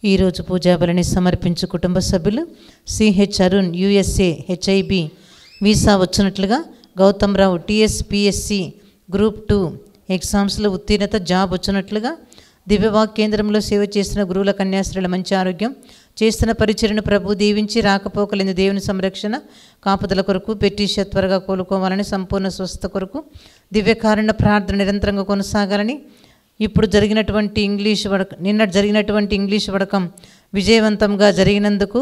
ఈరోజు పూజాబలిని సమర్పించు కుటుంబ సభ్యులు CH Arun USA HIB visa వచ్చినట్లుగా, గౌతమ్ రావు టీఎస్పిఎస్సి గ్రూప్ 2 ఎగ్జామ్స్లో ఉత్తీర్ణత, జాబ్ వచ్చినట్లుగా, దివ్యవాక్ కేంద్రంలో సేవ చేసిన గురువుల కన్యాశ్రీల మంచి ఆరోగ్యం, చేస్తున్న పరిచర్యను ప్రభు దీవించి రాకపోకలేని దేవుని సంరక్షణ కాపుదల కొరకు, పెటీష త్వరగా కోలుకోవాలని, సంపూర్ణ స్వస్థత కొరకు దివ్యకారుణ్య ప్రార్థన నిరంతరంగా కొనసాగాలని, ఇప్పుడు జరిగినటువంటి నిన్నటి జరిగినటువంటి ఇంగ్లీష్ వడకం విజయవంతంగా జరిగినందుకు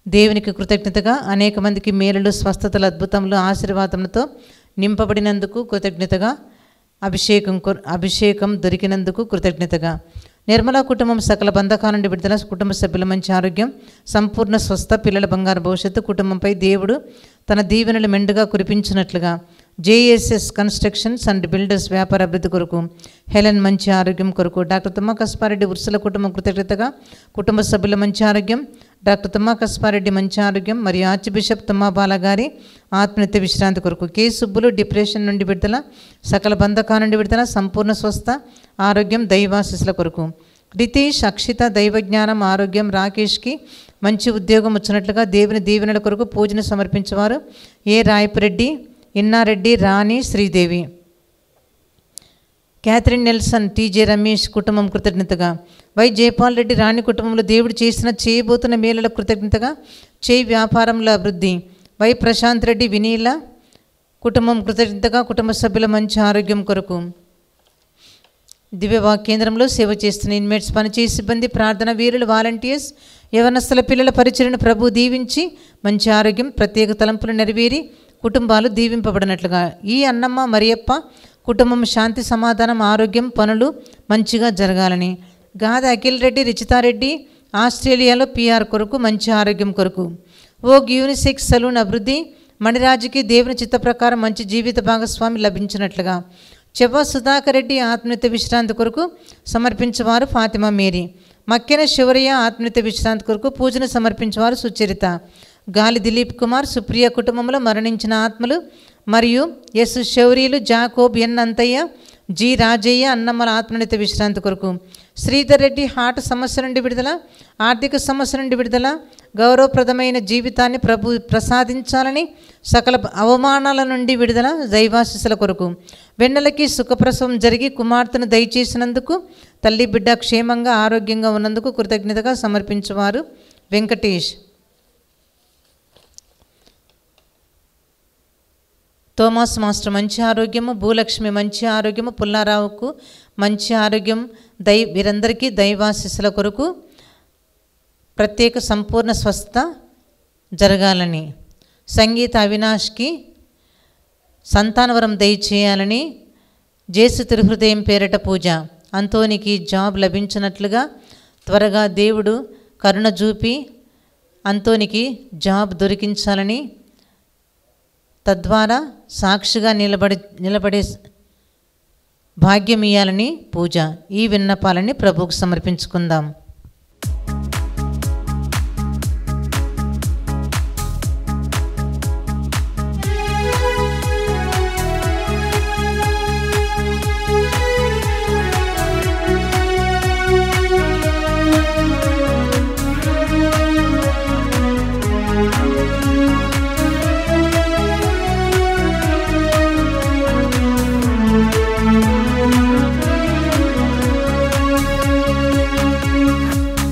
దేవునికి కృతజ్ఞతగా, అనేక మందికి మేలులు, స్వస్థతలు, అద్భుతములు, ఆశీర్వాదములతో నింపబడినందుకు కృతజ్ఞతగా, అభిషేకం దొరికినందుకు కృతజ్ఞతగా, నిర్మలా కుటుంబం సకల బంధకాల నుండి విడుదల, కుటుంబ సభ్యుల మంచి ఆరోగ్యం, సంపూర్ణ స్వస్థ, పిల్లల బంగారు భవిష్యత్తు, కుటుంబంపై దేవుడు తన దీవెనలు మెండుగా కురిపించినట్లుగా, జేఎస్ఎస్ కన్స్ట్రక్షన్స్ అండ్ బిల్డర్స్ వ్యాపార అభివృద్ధి కొరకు, హెలెన్ మంచి ఆరోగ్యం కొరకు, డాక్టర్ తుమ్మా కస్పారెడ్డి ఉర్సుల కుటుంబం కృతజ్ఞతగా, కుటుంబ సభ్యుల మంచి ఆరోగ్యం, డాక్టర్ తుమ్మా కస్పారెడ్డి మంచి ఆరోగ్యం మరియు ఆర్చ్ బిషప్ తుమ్మా బాల గారి ఆత్మనిత్య విశ్రాంతి కొరకు, కె సుబ్బులు డిప్రెషన్ నుండి విడుదల, సకల బంధకాల నుండి విడుదల, సంపూర్ణ స్వస్థ, ఆరోగ్యం, దైవాశీస్సుల కొరకు, రితీష్, అక్షిత, దైవజ్ఞానం, ఆరోగ్యం, రాకేష్కి మంచి ఉద్యోగం వచ్చినట్లుగా దేవుని దీవెనల కొరకు పూజను సమర్పించేవారు A Rayapureddy, Innareddy, Rani, Sridevi, Catherine Nelson, TJ Ramesh కుటుంబం కృతజ్ఞతగా, వై జయపాల్ రెడ్డి, రాణి కుటుంబంలో దేవుడు చేయబోతున్న మేలుల కృతజ్ఞతగా, వ్యాపారంలో అభివృద్ధి, వై ప్రశాంత్ రెడ్డి, వినీల కుటుంబం కృతజ్ఞతగా, కుటుంబ సభ్యుల మంచి ఆరోగ్యం కొరకు, దివ్యవాక్ కేంద్రంలో సేవ చేస్తున్న ఇన్మేట్స్, పనిచేసే సిబ్బంది, ప్రార్థన వీరులు, వాలంటీర్స్, యవనస్తుల పిల్లల పరిచర్యను ప్రభు దీవించి మంచి ఆరోగ్యం, ప్రత్యేక తలంపులు నెరవేరి కుటుంబాలు దీవింపబడినట్లుగా, ఈ అన్నమ్మ మరియప్ప కుటుంబం శాంతి, సమాధానం, ఆరోగ్యం, పనులు మంచిగా జరగాలని, గాద అఖిల్ రెడ్డి, రిచితారెడ్డి ఆస్ట్రేలియాలో పిఆర్ కొరకు మంచి ఆరోగ్యం కొరకు, ఓగ్ యూనిసెక్స్ సలూన్ అభివృద్ధి, మణిరాజుకి దేవుని చిత్త ప్రకారం మంచి జీవిత భాగస్వామి లభించినట్లుగా, చెవ్వ సుధాకర్ రెడ్డి ఆత్మనిత్య విశ్రాంతి కొరకు సమర్పించేవారు ఫాతిమా మేరీ, మక్కెన శివరయ్య ఆత్మనిత్య విశ్రాంతి కొరకు పూజను సమర్పించేవారు సుచరిత, గాలి దిలీప్ కుమార్, సుప్రియ కుటుంబంలో మరణించిన ఆత్మలు మరియు ఎస్ శౌర్యులు, జాకోబ్, ఎన్ అంతయ్య, జి రాజయ్య అన్నమ్మల ఆత్మనిత్య విశ్రాంతి కొరకు, శ్రీధర్ రెడ్డి హార్ట్ సమస్య నుండి విడుదల, ఆర్థిక సమస్య నుండి విడుదల, గౌరవప్రదమైన జీవితాన్ని ప్రభు ప్రసాదించాలని, సకల అవమానాల నుండి విడుదల, దైవాశీస్సుల కొరకు, వెన్నెలకి సుఖప్రసవం జరిగి కుమార్తెను దయచేసినందుకు, తల్లి బిడ్డ క్షేమంగా ఆరోగ్యంగా ఉన్నందుకు కృతజ్ఞతగా సమర్పించేవారు వెంకటేష్, థోమాస్ మాస్టర్ మంచి ఆరోగ్యము, భూలక్ష్మి మంచి ఆరోగ్యము, పుల్లారావుకు మంచి ఆరోగ్యం, వీరందరికీ దైవాశీస్సుల కొరకు ప్రత్యేక సంపూర్ణ స్వస్థత జరగాలని, సంగీత అవినాష్కి సంతానవరం దయచేయాలని, జేసు తిరుహృదయం పేరిట పూజ, అంతోనికి జాబ్ లభించినట్లుగా త్వరగా దేవుడు కరుణ చూపి అంతోనికి జాబ్ దొరికించాలని, తద్వారా సాక్షిగా నిలబడే భాగ్యం ఇయ్యాలని పూజ. ఈ విన్నపాలని ప్రభువుకు సమర్పించుకుందాం.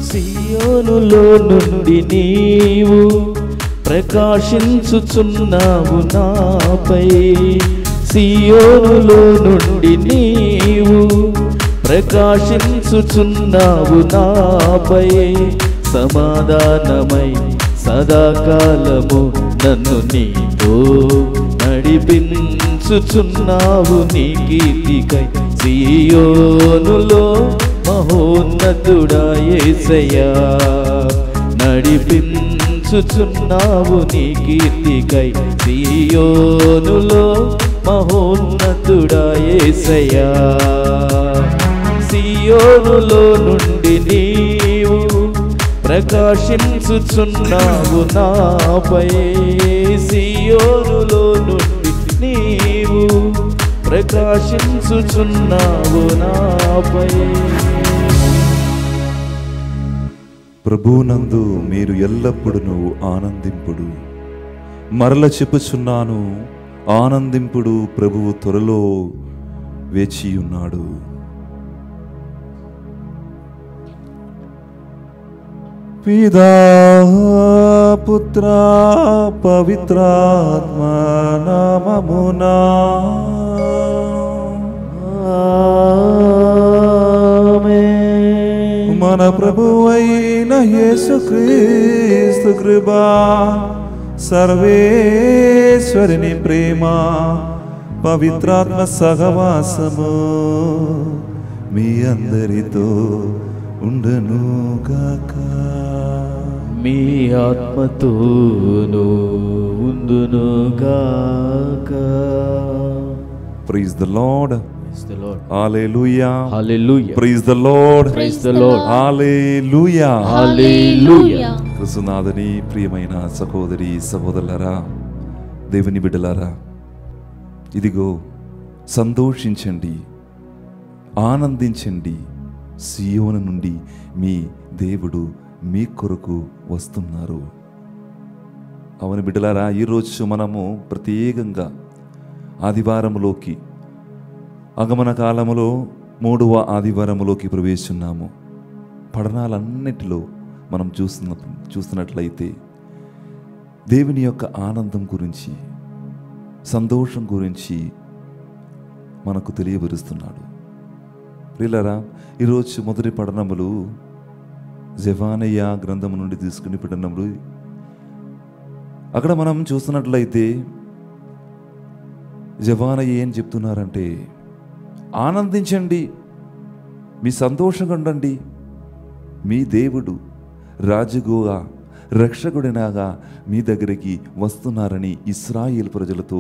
సియోనులో నుండి నీవు ప్రకాశించుచున్నావు నాపై, సియోనులో నుండి నీవు ప్రకాశించుచున్నావు నాపై, సమాధానమై సదాకాలము నన్ను నీతో నడిపించుచున్నావు నీ కీర్తికై, సియోనులో మహోన్నతుడా యేసయ్యా నడిపించుచున్నావు నీ కీర్తికై, సియోనులో మహోన్నతుడా యేసయ్యా, సియోనులో నుండి నీవు ప్రకాశించుచున్నావు నాపై, సియోనులో నుండి నీవు ప్రకాశించుచున్నావు నాపై. ప్రభువునందు మీరు ఎల్లప్పుడూ ఆనందింపుడు. మరల చెప్పుచున్నాను, ఆనందింపుడు, ప్రభువు త్వరలో వేచియున్నాడు. పితా పుత్ర పవిత్రాత్మ నామమునా మన ప్రభువైన యేసుక్రీస్తు కృపా, సర్వేశ్వరుని ప్రేమ, పవిత్రాత్మ సహవాసము మీ అందరితో ఉండును గాక. మీ ఆత్మతోను ఉండును గాక. Praise the lord. Praise the Lord. Hallelujah. Hallelujah. Praise the lord. Praise the Lord. Hallelujah. Hallelujah. క్రీస్తునాథుని ప్రియమైన సహోదరి సహోదరులారా, దేవుని బిడ్డలారా, ఇదిగో సంతోషించండి, ఆనందించండి, సియోను నుండి మీ దేవుడు మీ కొరకు వస్తున్నారు. అవును బిడ్డలారా, ఈరోజు మనము ప్రత్యేకంగా ఆదివారములోకి, ఆగమన కాలములో 3వ ఆదివారములోకి ప్రవేశిస్తున్నాము. పఠనాలన్నిటిలో మనం చూస్తున్నట్లయితే దేవుని యొక్క ఆనందం గురించి, సంతోషం గురించి మనకు తెలియబరుస్తున్నాడు. ప్రియులారా, ఈరోజు మొదటి పఠనములు జెఫానియా గ్రంథము నుండి తీసుకుని పఠనములు. అక్కడ మనం చూస్తున్నట్లయితే జెఫానియా ఏం చెప్తున్నారంటే, ఆనందించండి, మీ సంతోషంగా ఉండండి, మీ దేవుడు రాజుగా రక్షకుడినాగా మీ దగ్గరికి వస్తున్నారని ఇశ్రాయేలు ప్రజలతో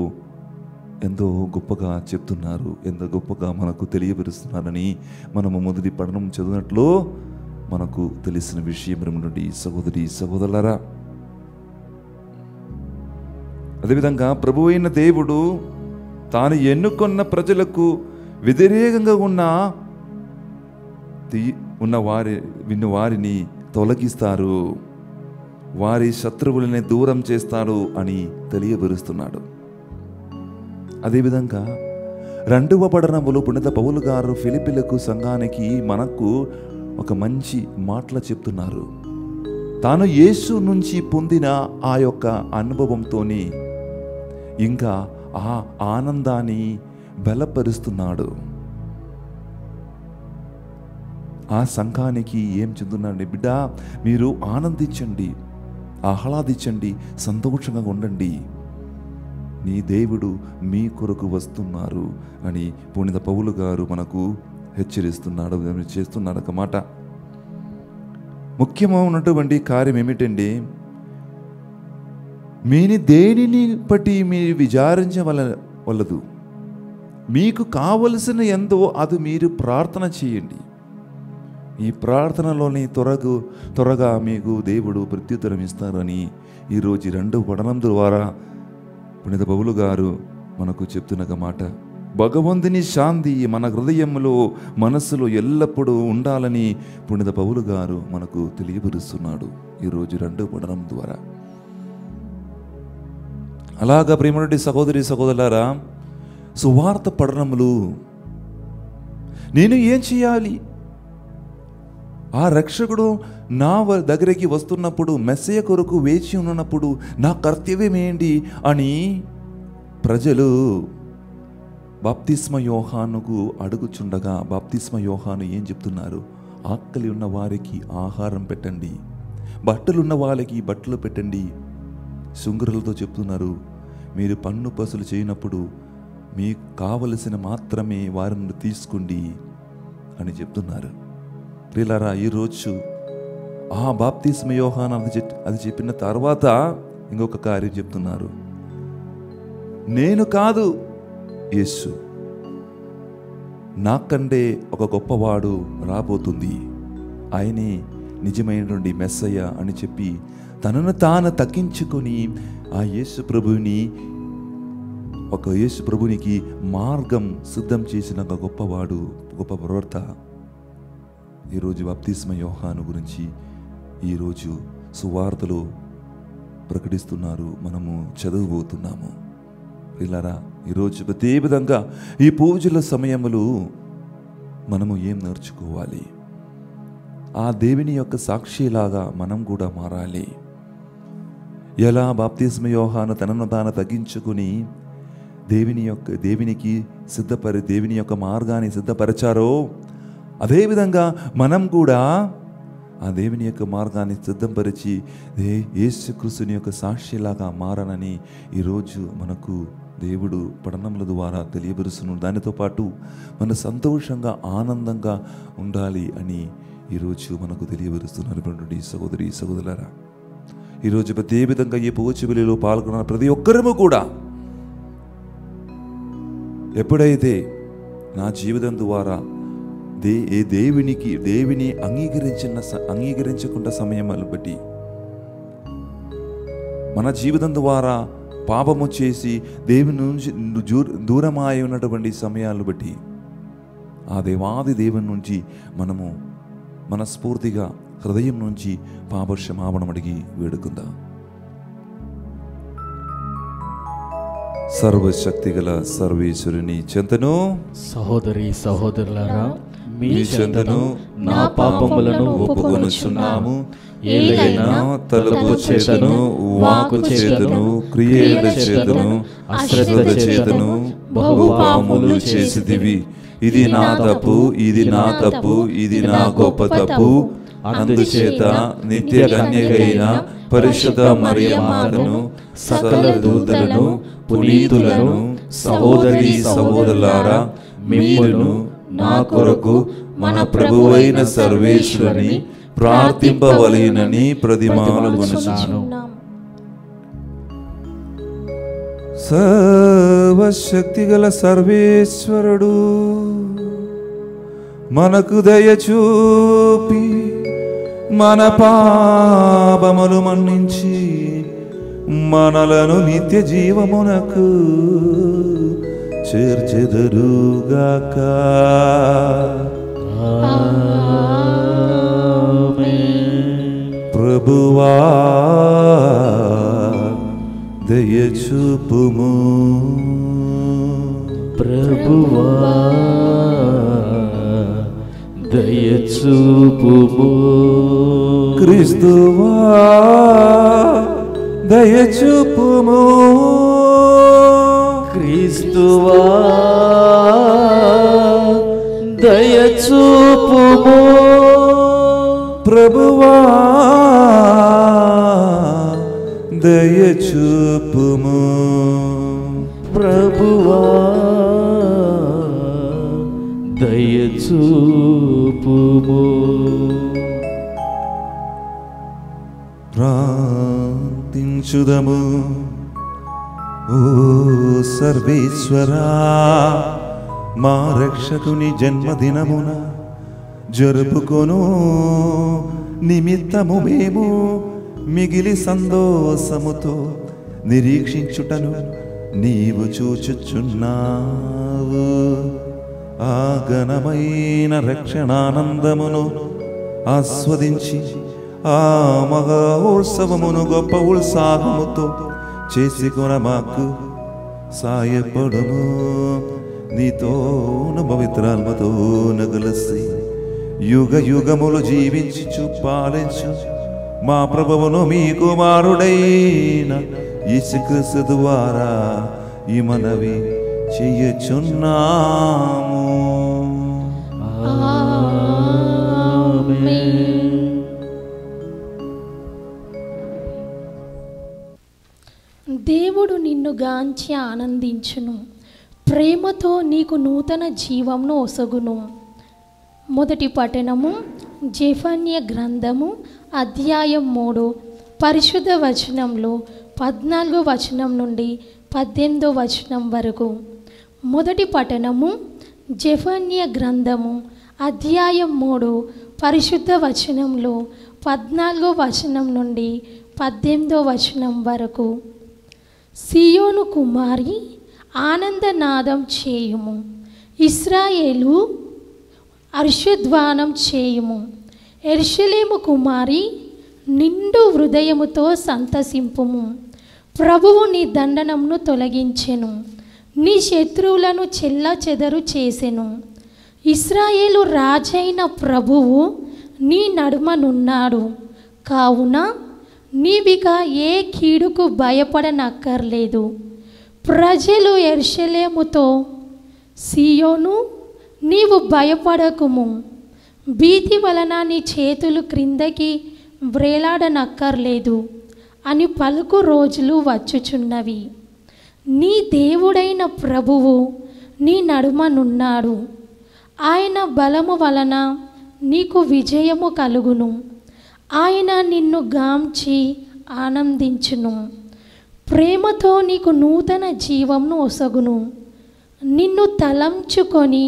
ఎంతో గొప్పగా చెప్తున్నారు, ఎంతో గొప్పగా మనకు తెలియపరుస్తున్నారని మనము మొదటి పఠనం చదివినట్లు మనకు తెలిసిన విషయం నుండి సహోదరి సహోదరులారా. అదేవిధంగా ప్రభు అయిన దేవుడు తాను ఎన్నుకొన్న ప్రజలకు వ్యతిరేకంగా ఉన్న వారిని తొలగిస్తారు, వారి శత్రువులని దూరం చేస్తాడు అని తెలియపరుస్తున్నాడు. అదేవిధంగా 2వ పఠనములో పునీత పౌలు గారు ఫిలిప్పీలకు సంఘానికి మనకు ఒక మంచి మాటలు చెప్తున్నారు. తాను యేసు నుంచి పొందిన ఆ యొక్క అనుభవంతోని ఇంకా ఆ ఆనందాన్ని బలపరుస్తున్నాడు. ఆ సంఘానికి ఏం చెందుతున్నాడు? బిడ్డ, మీరు ఆనందించండి, ఆహ్లాదించండి, సంతోషంగా ఉండండి, నీ దేవుడు మీ కొరకు వస్తున్నారు అని పునీత పౌలు గారు మనకు హెచ్చరిస్తున్నాడు, చేస్తున్నాడు ఒక మాట. ముఖ్యమైనటువంటి కార్యం ఏమిటండి? మీని దేనిని బట్టి మీరు విచారించవలదు, మీకు కావలసిన ఎంతో అది మీరు ప్రార్థన చేయండి. ఈ ప్రార్థనలోని త్వరగా మీకు దేవుడు ప్రత్యుత్తరం ఇస్తారని ఈరోజు 2వ పఠనం ద్వారా పునీత పౌలు గారు మనకు చెప్తున్న మాట. భగవంతుని శాంతి మన హృదయంలో, మనస్సులో ఎల్లప్పుడూ ఉండాలని పునీత పౌలు గారు మనకు తెలియపరుస్తున్నాడు ఈరోజు 2వ పఠనం ద్వారా. అలాగా ప్రియమైనటువంటి సహోదరి సహోదరులారా, సువార్త పఠనములు నేను ఏం చేయాలి? ఆ రక్షకుడు నా దగ్గరికి వస్తున్నప్పుడు, మెస్సయ్య కొరకు వేచి ఉన్నప్పుడు నా కర్తవ్యం ఏంటి అని ప్రజలు బాప్తిస్మ యోహానుకు అడుగుచుండగా, బాప్తిస్మ యోహాను ఏం చెప్తున్నారు? ఆకలి ఉన్న వారికి ఆహారం పెట్టండి, బట్టలున్న వాళ్ళకి బట్టలు పెట్టండి. శృంగరులతో చెప్తున్నారు, మీరు పన్ను పసులు చేయనప్పుడు మీకు కావలసిన మాత్రమే వారి నుండి తీసుకోండి అని చెప్తున్నారు. ప్రియులారా, ఈరోజు ఆ బాప్తిస్మ యోహాను అది చెప్పిన తర్వాత ఇంకొక కార్యం చెప్తున్నారు. నేను కాదు, యేసు, నాకంటే ఒక గొప్పవాడు రాబోతుంది, ఆయనే నిజమైనటువంటి మెస్సయ్య అని చెప్పి తనను తాను తగ్గించుకొని ఆ యేసు ప్రభునికి మార్గం సిద్ధం చేసిన ఒక గొప్పవాడు, గొప్ప ప్రవర్త ఈరోజు బాప్తిస్మ యోహాను గురించి ఈరోజు సువార్తలు ప్రకటిస్తున్నారు, మనము చదవబోతున్నాము. పిల్లరా, ఈరోజు అదే విధంగా ఈ పూజల సమయములు మనము ఏం నేర్చుకోవాలి? ఆ దేవుని యొక్క సాక్షిలాగా మనం కూడా మారాలి. ఎలా బాప్తిస్మ యోహాను తనను తాను తగ్గించుకుని దేవుని యొక్క మార్గాన్ని సిద్ధపరిచారో అదేవిధంగా మనం కూడా ఆ దేవుని యొక్క మార్గాన్ని సిద్ధపరిచి యేసుక్రీస్తుని యొక్క సాక్షిలాగా మారనని ఈరోజు మనకు దేవుడు పఠనముల ద్వారా తెలియపరుస్తున్నాడు. దానితో పాటు మన సంతోషంగా ఆనందంగా ఉండాలి అని ఈరోజు మనకు తెలియపరుస్తున్నారు. సహోదరి సహోదరులారా, ఈరోజు అదే విధంగా ఈ పూజ బలిలో పాల్గొన్న ప్రతి ఒక్కరము కూడా ఎప్పుడైతే నా జీవితం ద్వారా దేవుని అంగీకరించకుండా సమయాలు బట్టి మన జీవితం ద్వారా పాపము చేసి దేవుని నుంచి దూరమై ఉన్నటువంటి సమయాలు బట్టి ఆ దేవాది దేవుని నుంచి మనము మనస్ఫూర్తిగా హృదయం నుంచి పాపక్షమాపణం అడిగి వేడుకుందాం. సర్వశక్తిగల సర్వేశ్వరుని చెంతను సహోదరి సహోదరులారా, మీ చెంతను నా పాపములను ఒప్పుకొనుచున్నాము. ఏలైనా తలపు చేతను, వాకు చేతను, క్రియల చేతను, అశ్రద్ధ చేతను బహు పాపములు చేసిదివి. ఇది నా తప్పు, ఇది నా తప్పు, ఇది నా గొప్ప తప్పు. అందుచేత నిత్య కన్యకైన పరిశుద్ధ మరియమాతను, సకల దూతలను, పునీతులను, సహోదరి సహోదరులారా, మిమ్మును నా కొరకు మన ప్రభువైన సర్వేశ్వరుని ప్రార్థింపవలెనని ప్రతిమాలుకొనుచున్నాను. సర్వశక్తిగల సర్వేశ్వరుడు మనకు దయచూపి మన పాపములు మన్నించి మనలను నిత్య జీవమునకు చేర్చెదరుగాక. ప్రభువా దయచూపుము. ప్రభువా దయచూపుము. క్రీస్తువా దయచూపుము. క్రీస్తువా దయచూపుము. ప్రభువా దయచూపుము. ప్రభువా దయచూపుము. ప్రార్థించుదము. ఓ సర్వేశ్వరా, మా రక్షకుని జన్మదినమున జరుపుకొను నిమిత్తము మేము మిగిలి సంతోషముతో నిరీక్షించుటను నీవు చూచుచున్నావు. ఆ ఘనమైన రక్షణానందమును ఆస్వాదించి ఆ మహోత్సవమును గొప్ప ఉత్సాహముతో చేసుకొన మాకు సాయపడుము. నీతోను పవిత్రాత్మతోను కలిసి యుగ యుగములు జీవించు పాలించు మా ప్రభువును మీ కుమారుడైన యేసుక్రీస్తు ద్వారా ఈ మనవి చెయ్యుచున్నాము. దేవుడు నిన్ను గాంచి ఆనందించును, ప్రేమతో నీకు నూతన జీవంను ఒసగును. మొదటి పఠనము జెఫన్య గ్రంథము అధ్యాయం 3 పరిశుద్ధ వచనంలో 14వ వచనం నుండి 18వ వచనం వరకు. మొదటి పఠనము జెఫన్య గ్రంథము అధ్యాయం 3 పరిశుద్ధ వచనంలో 14వ వచనం నుండి 18వ వచనం వరకు. సియోను కుమారి ఆనందనాదం చేయుము, ఇశ్రాయేలు హర్షధ్వానం చేయుము. యెరూషలేము కుమారి నిండు హృదయముతో సంతసింపుము. ప్రభువు నీ దండనమును తొలగించెను, నీ శత్రువులను చెల్లాచెదరు చేసెను. ఇశ్రాయేలు రాజైన ప్రభువు నీ నడుమనున్నాడు కావున నీవిక ఏ కీడుకు భయపడనక్కర్లేదు. ప్రజలు యెరూషలేముతో, సీయోను నీవు భయపడకుము, భీతి వలన నీ చేతులు క్రిందకి వ్రేలాడనక్కర్లేదు అని పలుకు రోజులు వచ్చుచున్నవి. నీ దేవుడైన ప్రభువు నీ నడుమనున్నాడు, ఆయన బలము వలన నీకు విజయము కలుగును. ఆయన నిన్ను గాంచి ఆనందించును, ప్రేమతో నీకు నూతన జీవంను ఒసగును. నిన్ను తలంచుకొని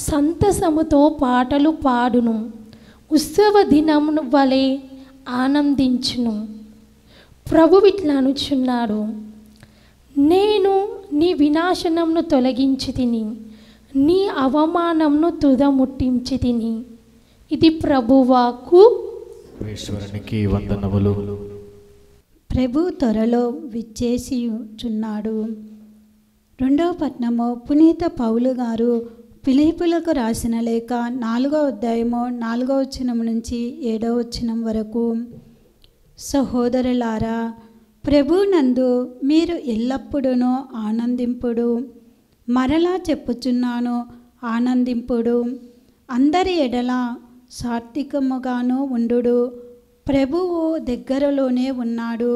సంతసముతో పాటలు పాడును, ఉత్సవ దినము వలె ఆనందించును. ప్రభువు ఇట్లా అనుచున్నాడు, నేను నీ వినాశనంను తొలగించి తిని, నీ అవమానంను తుదముట్టించి తిని. ఇది ప్రభువాకు. ఈశ్వరునికి వందనములు. ప్రభు త్వరలో విచ్చేసిచున్నాడు. రెండవ పట్నము పునీత పౌలు గారు ఫిలిప్పులకు రాసిన లేఖ 4వ అధ్యాయము 4వ వచనం నుంచి 7వ వచనం వరకు. సహోదరులారా, ప్రభునందు మీరు ఎల్లప్పుడూ ఆనందింపుడు. మరలా చెప్పుచున్నాను, ఆనందింపుడు. అందరి ఎడల సాత్వికముగాను ఉండుడు. ప్రభువు దగ్గరలోనే ఉన్నాడు.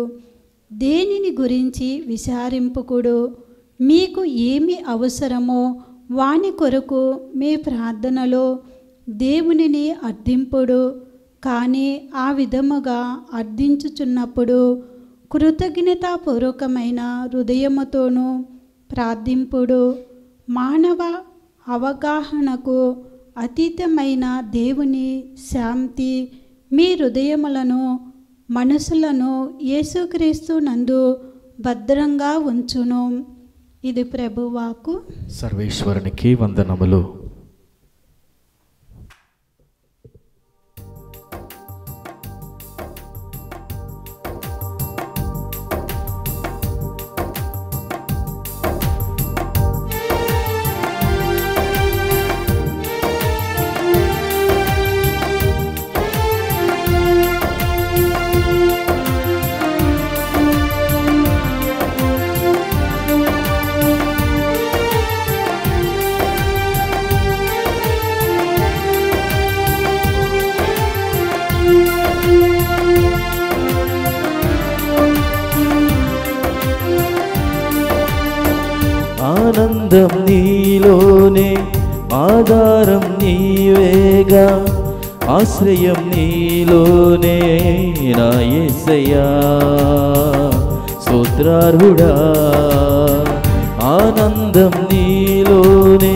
దేనిని గురించి విచారింపుకుడు. మీకు ఏమి అవసరమో వాని కొరకు మీ ప్రార్థనలో దేవునిని అర్థింపుడు. కానీ ఆ విధముగా అర్థించుచున్నప్పుడు కృతజ్ఞతాపూర్వకమైన హృదయముతోనూ ప్రార్థింపుడు. మానవ అవగాహనకు అతీతమైన దేవుని శాంతి మీ హృదయములను మనసులను యేసుక్రీస్తు నందు భద్రంగా ఉంచును. ఇది ప్రభువాకు. సర్వేశ్వరునికి వందనములు. ఆనందం నీలోనే, ఆధారం నీవేగా, ఆశ్రయం నీలోనే నా యేసయ్యా. స్తోత్రార్హుడా, ఆనందం నీలోనే,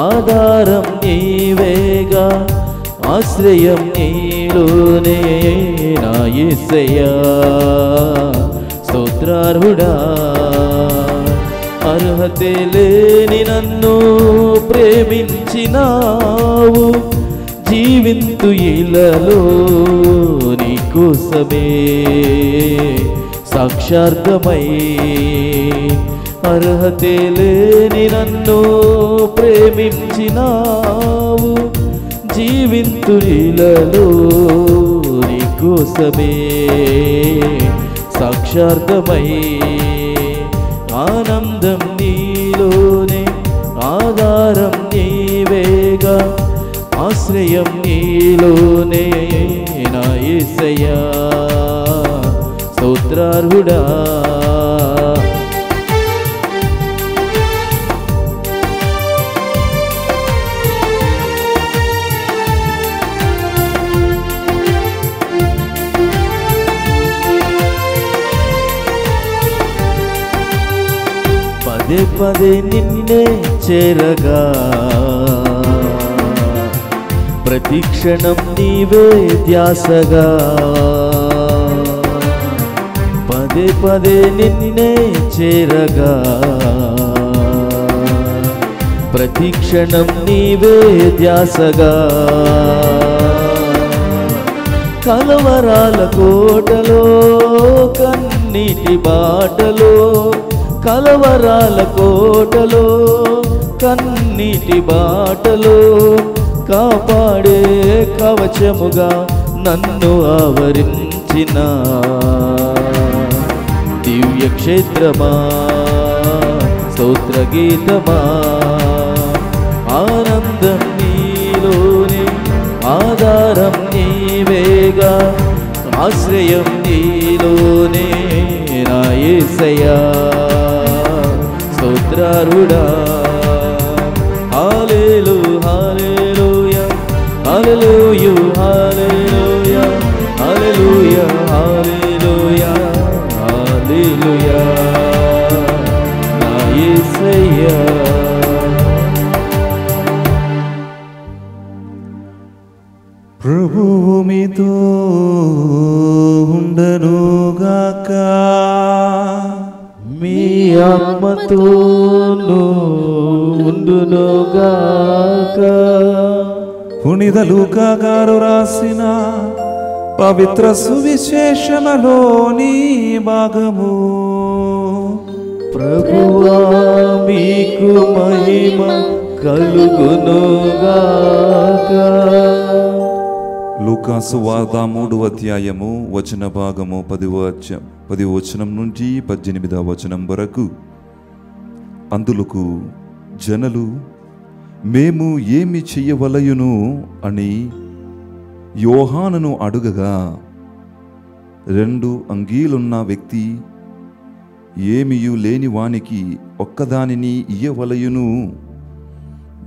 ఆధారం నీవేగా, ఆశ్రయం నీలోనే నా యేసయ్యా. స్తోత్రార్హుడా, అర్హతే లేని నన్ను ప్రేమించినావు, జీవింతు ఇలలో నీ కోసమే సాక్షార్థమై. అర్హతే లేని నన్ను ప్రేమించినావు, జీవింతు ఇలలో నీ కోసమే సాక్షార్థమై. ఆనందం నీలోనే, ఆధారం నీవేగా, ఆశ్రయం నీలోనే నా యేసయ్యా. స్తోత్రార్హుడా, పదే పదే నిన్నే చేరగా, ప్రతిక్షణం నీవే ధ్యాసగా. పదే పదే నిన్నే చేరగా, ప్రతిక్షణం నీవే ధ్యాసగా. కలవరాల కోటలో కన్నీటి బాటలో, కలవరాల కోటలో కన్నీటి బాటలో, కాపాడే కవచముగా నన్ను ఆవరించిన దివ్య క్షేత్రమా, స్తోత్ర గీతమా, ఆనందం నీలోనే, ఆధారం నీవేగా, ఆశ్రయం నీలోనే నా యేసయ్యా, స్తోత్రారుడా. హల్లెలూ హల్లెలూయా హల్లెలూయా హల్లెలూయా హల్లెలూయా హల్లెలూయా హల్లెలూయా నా యేసయ్యా. ప్రభువు మీతో ఉండనుగాక, మీ ఆత్మతోను ఉండునుగాక. పునీత లూకా గారు రాసిన పవిత్ర సువిశేషములోని భాగము. ప్రభువా మీకు మహిమ కలుగునుగాక. లూకా సువార్త 3వ అధ్యాయము వచన భాగము 10వ వచనం నుండి 18వ వచనం వరకు. అందులకు జనులు, మేము ఏమి చెయ్యవలయును అని యోహానును అడుగగా, 2 అంగీలున్న వ్యక్తి ఏమియు లేని వానికి ఒక్కదానిని ఇయ్యవలయును,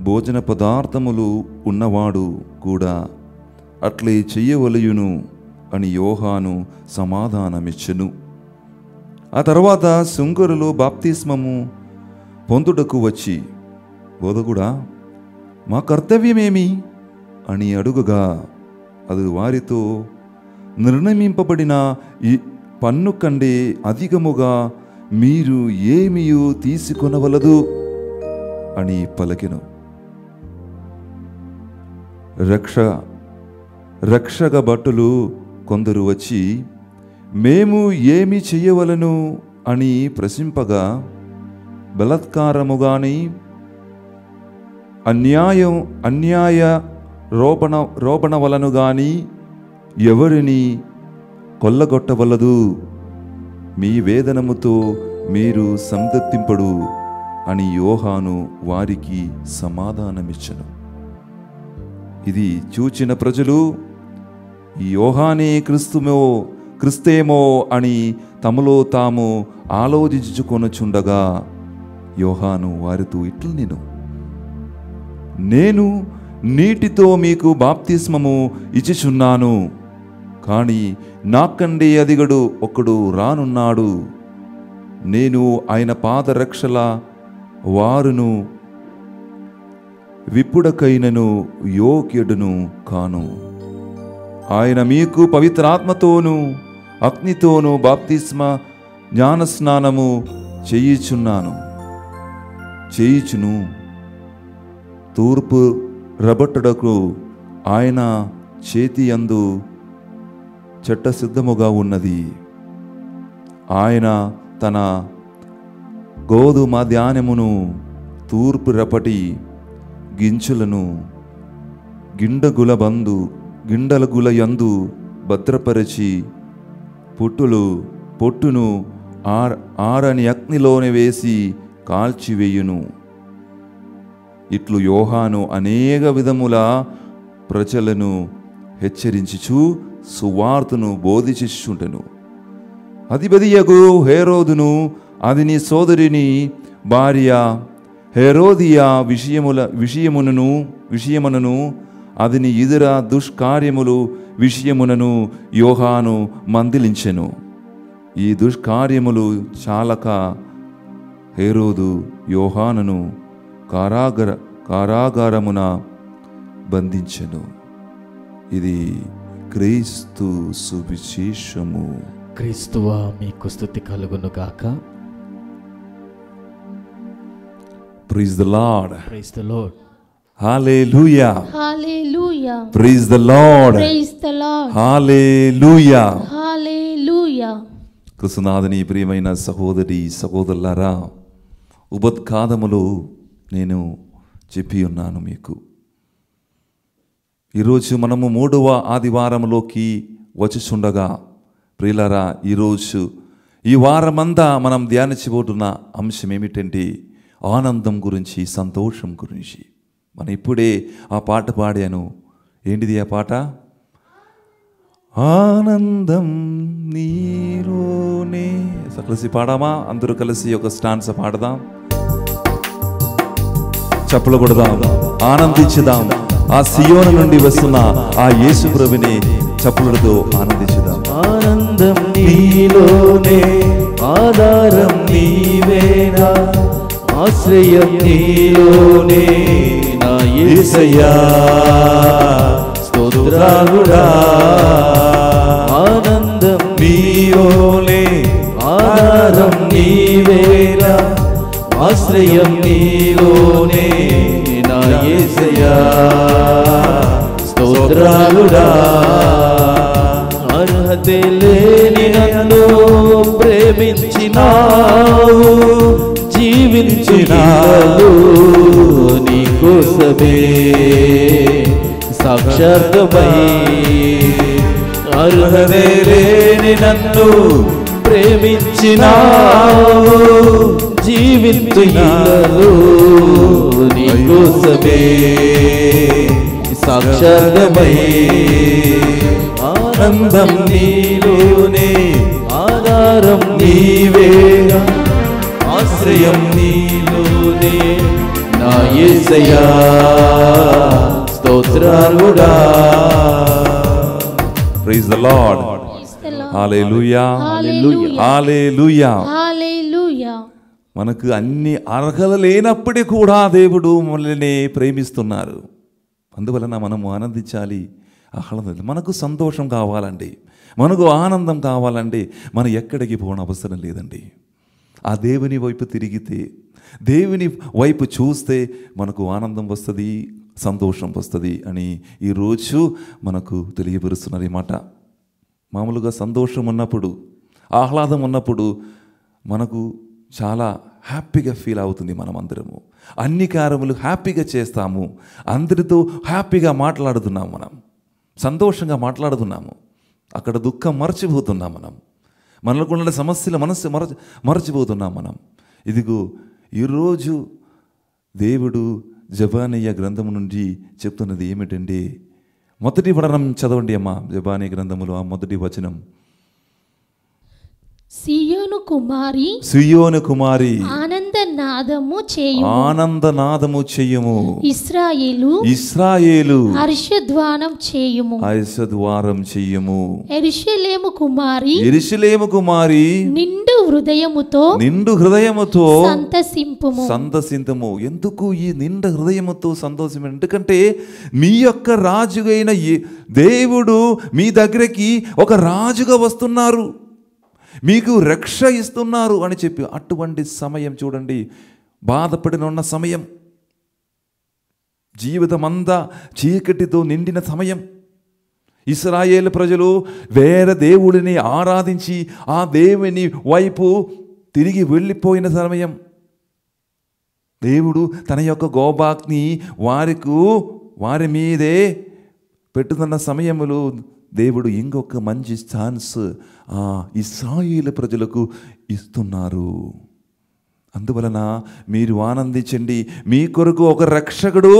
భోజన పదార్థములు ఉన్నవాడు కూడా అట్లే చెయ్యవలయును అని యోహాను సమాధానమిచ్చెను. ఆ తర్వాత సుంకరులు బాప్తిస్మము పొందుటకు వచ్చి, బోధకుడా, మా కర్తవ్యమేమి అని అడుగగా, అది వారితో, నిర్ణయింపబడిన ఈ పన్ను కంటే అధికముగా మీరు ఏమియు తీసుకొనవలదు అని పలికెను. రక్షక భటులు కొందరు వచ్చి, మేము ఏమి చెయ్యవలను అని ప్రశ్నింపగా, బలాత్కారము గాని అన్యాయ రోపణ వలను గాని ఎవరిని కొల్లగొట్టవలదు, మీ వేదనముతో మీరు సంతృప్తింపడు అని యోహాను వారికి సమాధానమిచ్చెను. ఇది చూచిన ప్రజలు, ఈ యోహానే క్రిస్తేమో అని తమలో తాము ఆలోచించుకొనుచుండగా, యోహాను వారితో ఇట్లు నేను, నేను నీటితో మీకు బాప్తిస్మము ఇచ్చిచున్నాను, కానీ నాకంటే అధిగడు ఒకడు రానున్నాడు, నేను ఆయన పాదరక్షల వారును విప్పుడకైనను యోగ్యుడును కాను. ఆయన మీకు పవిత్రాత్మతోనూ అగ్నితోనూ బాప్తిస్మ జ్ఞానస్నానము చేయుచును. తూర్పు రబట్టుడకు ఆయన చేతి యందు చెట్ట సిద్ధముగా ఉన్నది. ఆయన తన గోధుమ ధాన్యమును తూర్పు రపటి గింజలను గిండలగుల యందు భద్రపరిచి పొట్టును ఆరని అగ్నిలోనే వేసి కాల్చివేయును. ఇట్లు యోహాను అనేక విధముల ప్రజలను హెచ్చరించుచు సువార్తను బోధించుచుండెను. అధిపతియగు హేరోదును అతని సోదరిని భార్య హెరోదియా విషయమునను అతని ఇతర దుష్కార్యములు విషయమునను యోహాను మందలించెను. ఈ దుష్కార్యములు చాలక హేరోదు యోహానును కారాగారమున బంధించెను. ఇది క్రీస్తు సువిశేషము. క్రీస్తువా మీకు స్తుతి కలుగును గాక. Praise the Lord. Praise the Lord. Hallelujah. Hallelujah. Praise the Lord. Praise the Lord. Hallelujah. Hallelujah. కృష్ణనాథుని ప్రియమైన సహోదరి సహోదరులారా, ఉపోద్ఘాతములో నేను చెప్పి ఉన్నాను మీకు. ఈరోజు మనము 3వ ఆదివారంలోకి వచ్చుచుండగా ప్రియులారా, ఈరోజు ఈ వారమంతా మనం ధ్యానించబోతున్న అంశం ఏమిటంటే ఆనందం గురించి, సంతోషం గురించి. మనం ఇప్పుడే ఆ పాట పాడాను. ఏంటిది ఆ పాట? ఆనందం నీలోనే. కలిసి పాడామా? అందరూ కలిసి ఒక స్టాన్స్ పాడదాం, చప్పలు కొడదాం, ఆనందించుదాం. ఆ సియోను నుండి వస్తున్న ఆ యేసు ప్రభుని చప్పలతో ఆనందించుదాం. ఆనందం నీలోనే, ఆధారం నీవేనా, ఆశ్రయం నీలోనే నా యేసయ్యా, స్తోత్రాలుడా. ఆనందం నీలోనే, ఆధారం నీవేనా, ఆశ్రయం నీలోనే నా యేసయ్యా, స్తోత్రాలుడా. అర్హతే లేని నన్ను ప్రేమించినావు, జీవించినావు నీ కోసమే సాక్షాత్మై. అర్హతే లేని నన్ను ప్రేమించినావు, జీవించినావు నీ కోసమే సాక్షాత్మై. ఆనందం నీలోనే, ఆధారం నీవేనా, ఆశ్రయం నీలోనే నా యేసయ్యా, స్తోత్రాలుడా. Praise the Lord. Hallelujah. Hallelujah. Hallelujah. మనకు అన్ని అర్హత లేనప్పటికీ కూడా దేవుడు మనల్ని ప్రేమిస్తున్నారు. అందువలన మనము ఆనందించాలి, ఆహ్లాదించాలి. మనకు సంతోషం కావాలండి, మనకు ఆనందం కావాలండి, మనం ఎక్కడికి పోవడం అవసరం లేదండి. ఆ దేవుని వైపు తిరిగితే, దేవుని వైపు చూస్తే మనకు ఆనందం వస్తుంది, సంతోషం వస్తుంది అని ఈరోజు మనకు తెలియపరుస్తున్నారు ఈ మాట. మామూలుగా సంతోషం ఉన్నప్పుడు, ఆహ్లాదం ఉన్నప్పుడు మనకు చాలా హ్యాపీగా ఫీల్ అవుతుంది. మనం అందరము అన్ని కార్యములు హ్యాపీగా చేస్తాము, అందరితో హ్యాపీగా మాట్లాడుతున్నాము, మనం సంతోషంగా మాట్లాడుతున్నాము. అక్కడ దుఃఖం మర్చిపోతున్నాం, మనం మనకున్న సమస్యల మరచిపోతున్నాం మనం. ఇదిగో ఈరోజు దేవుడు జెబనియా గ్రంథము నుండి చెప్తున్నది ఏమిటంటే, మొదటి వచనం చదవండి అమ్మా. జెబనియా గ్రంథములో ఆ మొదటి వచనం. సియోను కుమారి, సియోను కుమారి ఆనందనాదము చేయుము, ఆనందనాదము చెయ్యము. ఇశ్రాయేలు, ఇశ్రాయేలు హర్షధ్వానం చేయుము, హర్షధ్వానం చెయ్యము. యెరూషలేము కుమారి, యెరూషలేము కుమారి నిండు హృదయముతో, నిండు హృదయముతో సంతసింపుము, సంతసింతము. ఎందుకు ఈ నిండు హృదయముతో సంతోషం? ఎందుకంటే మీ యొక్క రాజుగైన దేవుడు మీ దగ్గరికి ఒక రాజుగా వస్తున్నారు, మీకు రక్ష ఇస్తున్నారు అని చెప్పి. అటువంటి సమయం చూడండి, బాధపడిన ఉన్న సమయం, జీవితం అంతా చీకటితో నిండిన సమయం. ఇశ్రాయేలు ప్రజలు వేరే దేవుడిని ఆరాధించి ఆ దేవుని వైపు తిరిగి వెళ్ళిపోయిన సమయం. దేవుడు తన యొక్క కోపాగ్ని వారి మీదే పెట్టుతున్న సమయములో దేవుడు ఇంకొక మంచి ఛాన్స్ ఆ ఇశ్రాయేలు ప్రజలకు ఇస్తున్నారు. అందువలన మీరు ఆనందించండి, మీ కొరకు ఒక రక్షకుడు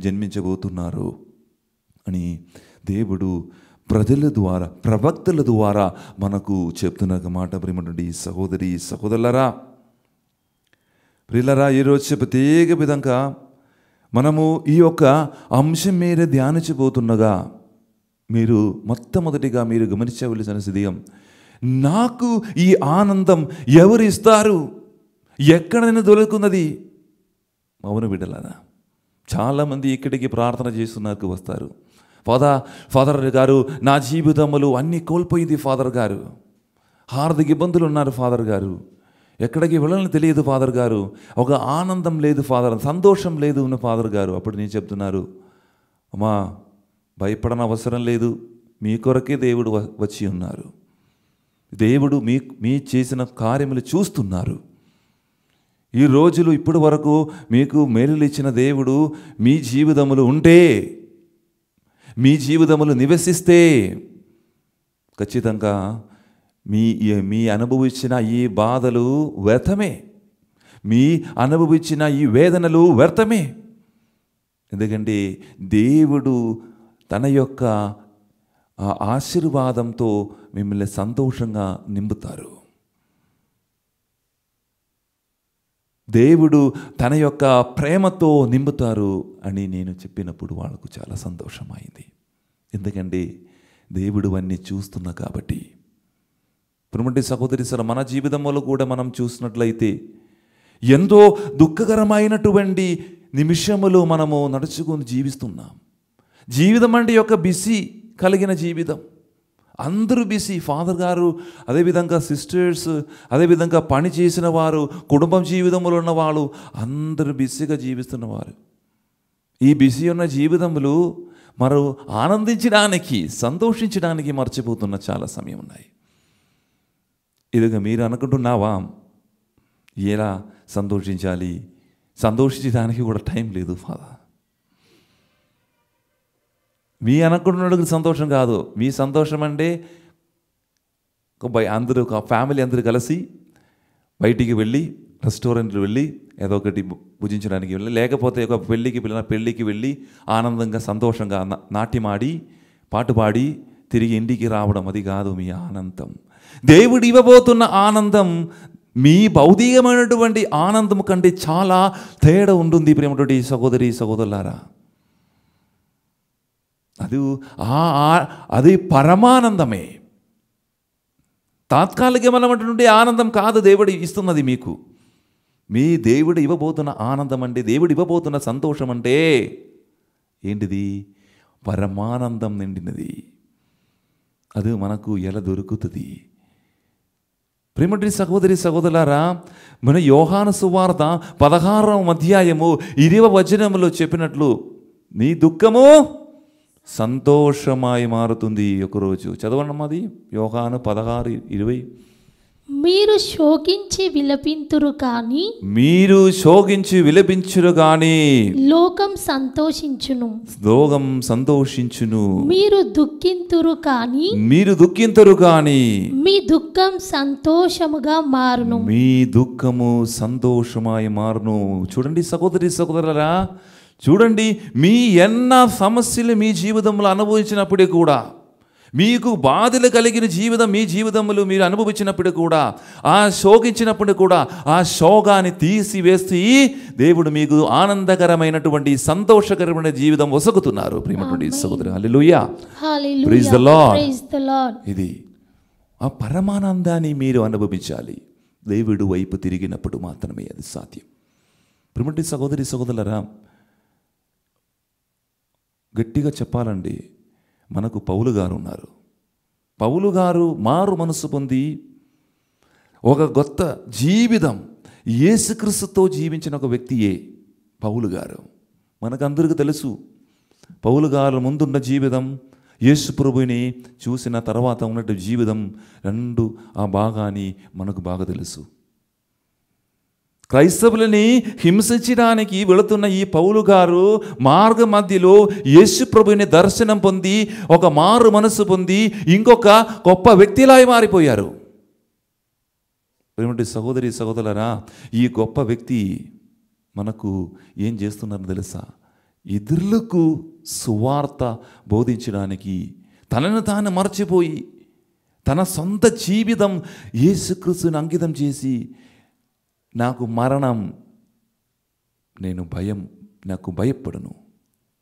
జన్మించబోతున్నారు అని దేవుడు ప్రజల ద్వారా, ప్రవక్తల ద్వారా మనకు చెప్తున్న మాట. ప్రియమైనటువంటి సహోదరి సహోదరులారా, ప్రియులారా, ఈరోజు ప్రత్యేక విధంగా మనము ఈ యొక్క అంశం మీద ధ్యానించబోతుండగా మీరు మొట్టమొదటిగా మీరు గమనించవలసిన విషయం, నాకు ఈ ఆనందం ఎవరు ఇస్తారు, ఎక్కడైనా దొరుకుతున్నది? అవును బిడ్డలారా, చాలామంది ఇక్కడికి ప్రార్థన చేస్తున్నారు, వస్తారు. ఫాదర్ గారు, నా జీవితంలో అన్నీ కోల్పోయింది ఫాదర్ గారు, ఆర్థిక ఇబ్బందులు ఉన్నారు ఫాదర్ గారు, ఎక్కడికి వెళ్ళాలని తెలియదు ఫాదర్ గారు, ఒక ఆనందం లేదు ఫాదర్, సంతోషం లేదు ఉన్న ఫాదర్ గారు. అప్పుడు నేను చెప్తున్నారు, అమ్మా భయపడని అవసరం లేదు, మీ కొరకే దేవుడు వచ్చి ఉన్నారు. దేవుడు మీ చేసిన కార్యములు చూస్తున్నారు. ఈ రోజులు ఇప్పటి వరకు మీకు మేలులు ఇచ్చిన దేవుడు మీ జీవితములు ఉంటే, మీ జీవితములు నివసిస్తే ఖచ్చితంగా మీ అనుభవించిన ఈ బాధలు వ్యర్థమే, మీ అనుభవించిన ఈ వేదనలు వ్యర్థమే. ఎందుకంటే దేవుడు తన యొక్క ఆశీర్వాదంతో మిమ్మల్ని సంతోషంగా నింపుతారు. దేవుడు తన యొక్క ప్రేమతో నింపుతారు అని నేను చెప్పినప్పుడు వాళ్ళకు చాలా సంతోషమైంది. ఎందుకంటే దేవుడు అన్నీ చూస్తున్నా కాబట్టి. ప్రియమైన సహోదరి సార్, మన జీవితంలో కూడా మనం చూసినట్లయితే ఎంతో దుఃఖకరమైనటువంటి నిమిషములు మనము నడుచుకొని జీవిస్తున్నాం. జీవితం అంటే యొక్క బిజీ కలిగిన జీవితం, అందరూ బిజీ. ఫాదర్ గారు, అదేవిధంగా సిస్టర్స్, అదేవిధంగా పని చేసిన వారు, కుటుంబం జీవితంలో ఉన్నవాళ్ళు అందరూ బిజీగా జీవిస్తున్నవారు. ఈ బిజీ ఉన్న జీవితములు మరో ఆనందించడానికి, సంతోషించడానికి మర్చిపోతున్న చాలా సమయం ఉన్నాయి. ఇదిగా మీరు అనుకుంటున్నావా ఎలా సంతోషించాలి? సంతోషించడానికి కూడా టైం లేదు ఫాదర్. మీ అనుకుంటున్నప్పుడు సంతోషం కాదు. మీ సంతోషం అంటే అందరూ, ఒక ఫ్యామిలీ అందరూ కలిసి బయటికి వెళ్ళి, రెస్టారెంట్లు వెళ్ళి ఏదో ఒకటి భుజించడానికి వెళ్ళి, లేకపోతే ఒక పెళ్ళికి వెళ్ళి ఆనందంగా సంతోషంగా నాట్యమాడి పాటు పాడి తిరిగి ఇంటికి రావడం, అది కాదు మీ ఆనందం. దేవుడు ఇవ్వబోతున్న ఆనందం మీ భౌతికమైనటువంటి ఆనందం కంటే చాలా తేడా ఉంటుంది ప్రేమటువంటి సహోదరి సహోదరులారా. అది పరమానందమే, తాత్కాలికమైనటువంటి ఆనందం కాదు దేవుడు ఇస్తున్నది మీకు. మీ దేవుడు ఇవ్వబోతున్న ఆనందం అంటే, దేవుడు ఇవ్వబోతున్న సంతోషం అంటే ఏంటిది? పరమానందం నిండినది. అది మనకు ఎలా దొరుకుతుంది? ప్రేమటి సహోదరి సహోదరులారా, మన యోహాను సువార్త 16వ అధ్యాయము 20వ వచనములో చెప్పినట్లు, నీ దుఃఖము సంతోషమాయి మారుతుంది ఒకరోజు. చదవండి అది యోహాను 16:20. మీరు శోకించి విలపింతురు కానీ, మీరు శోకించి విలపించురు కానీ లోకం సంతోషించును. లోకం సంతోషించును. మీరు దుఃఖింతురు కానీ, మీరు దుఃఖింతురు కానీ మీ దుఃఖం సంతోషముగా మారును. మీ దుఃఖము సంతోషమాయి మారును. చూడండి సహోదరి సహోదరులారా, చూడండి, మీ ఎన్న సమస్యలు మీ జీవితంలో అనుభవించినప్పుడే కూడా, మీకు బాధలు కలిగిన జీవితం మీ జీవితంలో మీరు అనుభవించినప్పుడు కూడా, ఆ శోకించినప్పుడు కూడా ఆ శోకాన్ని తీసివేసి దేవుడు మీకు ఆనందకరమైనటువంటి సంతోషకరమైన జీవితం వసగుతున్నారు. ప్రియమైనటువంటి సహోదరు, హల్లెలూయా, ప్రైజ్ ది లార్డ్. ఇది ఆ పరమానందాన్ని మీరు అనుభవించాలి. దేవుడు వైపు తిరిగినప్పుడు మాత్రమే అది సాధ్యం. ప్రియమైనటువంటి సహోదరి సహోదరులారా, గట్టిగా చెప్పాలండి, మనకు పౌలు గారు ఉన్నారు. పౌలు గారు మారు మనసు పొంది ఒక కొత్త జీవితం యేసుక్రీస్తుతో జీవించిన ఒక వ్యక్తియే పౌలు గారు. మనకందరికీ తెలుసు, పౌలు గారు ముందున్న జీవితం, యేసు ప్రభువుని చూసిన తర్వాత ఉన్నట్టు జీవితం, రెండు ఆ భాగాన్ని మనకు బాగా తెలుసు. క్రైస్తవులని హింసించడానికి వెళుతున్న ఈ పౌలు గారు మార్గ మధ్యలో యేసు ప్రభువుని దర్శనం పొంది ఒక మారు మనసు పొంది ఇంకొక గొప్ప వ్యక్తిలా మారిపోయారు. ఏమంటే సహోదరి సహోదరులారా, ఈ గొప్ప వ్యక్తి మనకు ఏం చేస్తున్నారో తెలుసా? ఇతరులకు సువార్త బోధించడానికి తనను తాను మర్చిపోయి తన సొంత జీవితం యేసుక్రీస్తుని అంకితం చేసి, నాకు మరణం, నాకు భయపడను,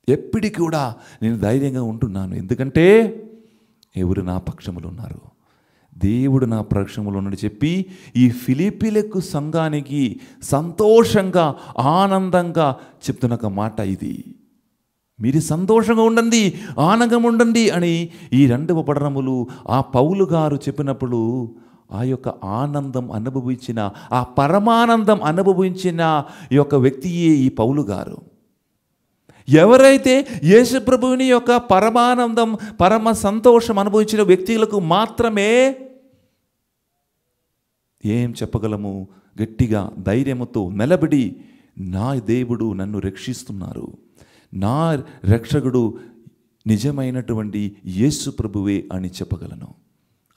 ఎప్పటికీ కూడా నేను ధైర్యంగా ఉంటున్నాను, ఎందుకంటే ఎవరు నా పక్షములో ఉన్నారు, దేవుడు నా పక్షములో ఉన్నాడు చెప్పి ఈ ఫిలిప్పీలకు సంఘానికి సంతోషంగా ఆనందంగా చెప్తున్న ఒక మాట ఇది. మీరు సంతోషంగా ఉండండి, ఆనందంగా ఉండండి అని ఈ 2వ పట్టణములు ఆ పౌలు గారు చెప్పినప్పుడు ఆ యొక్క ఆనందం అనుభవించిన, ఆ పరమానందం అనుభవించిన ఈ యొక్క వ్యక్తియే ఈ పౌలు గారు. ఎవరైతే యేసు ప్రభువుని యొక్క పరమానందం, పరమ సంతోషం అనుభవించిన వ్యక్తులకు మాత్రమే ఏం చెప్పగలము? గట్టిగా ధైర్యముతో నిలబడి నా దేవుడు నన్ను రక్షిస్తున్నారు, నా రక్షకుడు నిజమైనటువంటి యేసు ప్రభువే అని చెప్పగలను.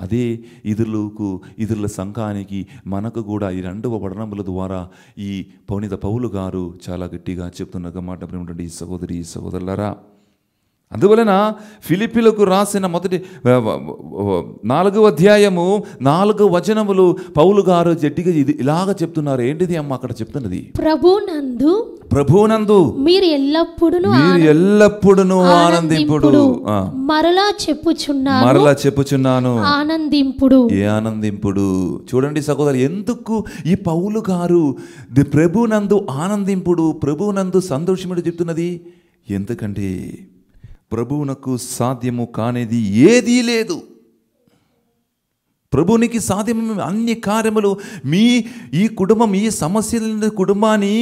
అదే ఇతరుల సంఘానికి, మనకు కూడా ఈ 2వ వర్ణముల ద్వారా ఈ పునీత పౌలు గారు చాలా గట్టిగా చెప్తున్న మాట ప్రేమటువంటి సహోదరి సహోదరులారా. అందువలన ఫిలిప్పీలకు రాసిన మొదటి 4వ అధ్యాయము 4 వచనములు పౌలు గారు గట్టిగా ఇలాగ చెప్తున్నారు. ఏంటిది అమ్మ అక్కడ చెప్తున్నది? ప్రభునందు మీరు ఎల్లప్పుడూ ఆనందింపుడు. మరలా చెప్పుచున్నాను ఆనందింపుడు. ఏ ఆనందింపుడు? చూడండి సహోదరు, ఎందుకు ఈ పౌలు గారు ప్రభునందు ఆనందింపుడు, ప్రభునందు సంతోషముడు చెప్తున్నది? ఎందుకంటే ప్రభువునకు సాధ్యము కానిది ఏదీ లేదు. ప్రభునికి సాధ్యము అన్ని కార్యములు. ఈ కుటుంబం, ఈ సమస్యల కుటుంబాన్ని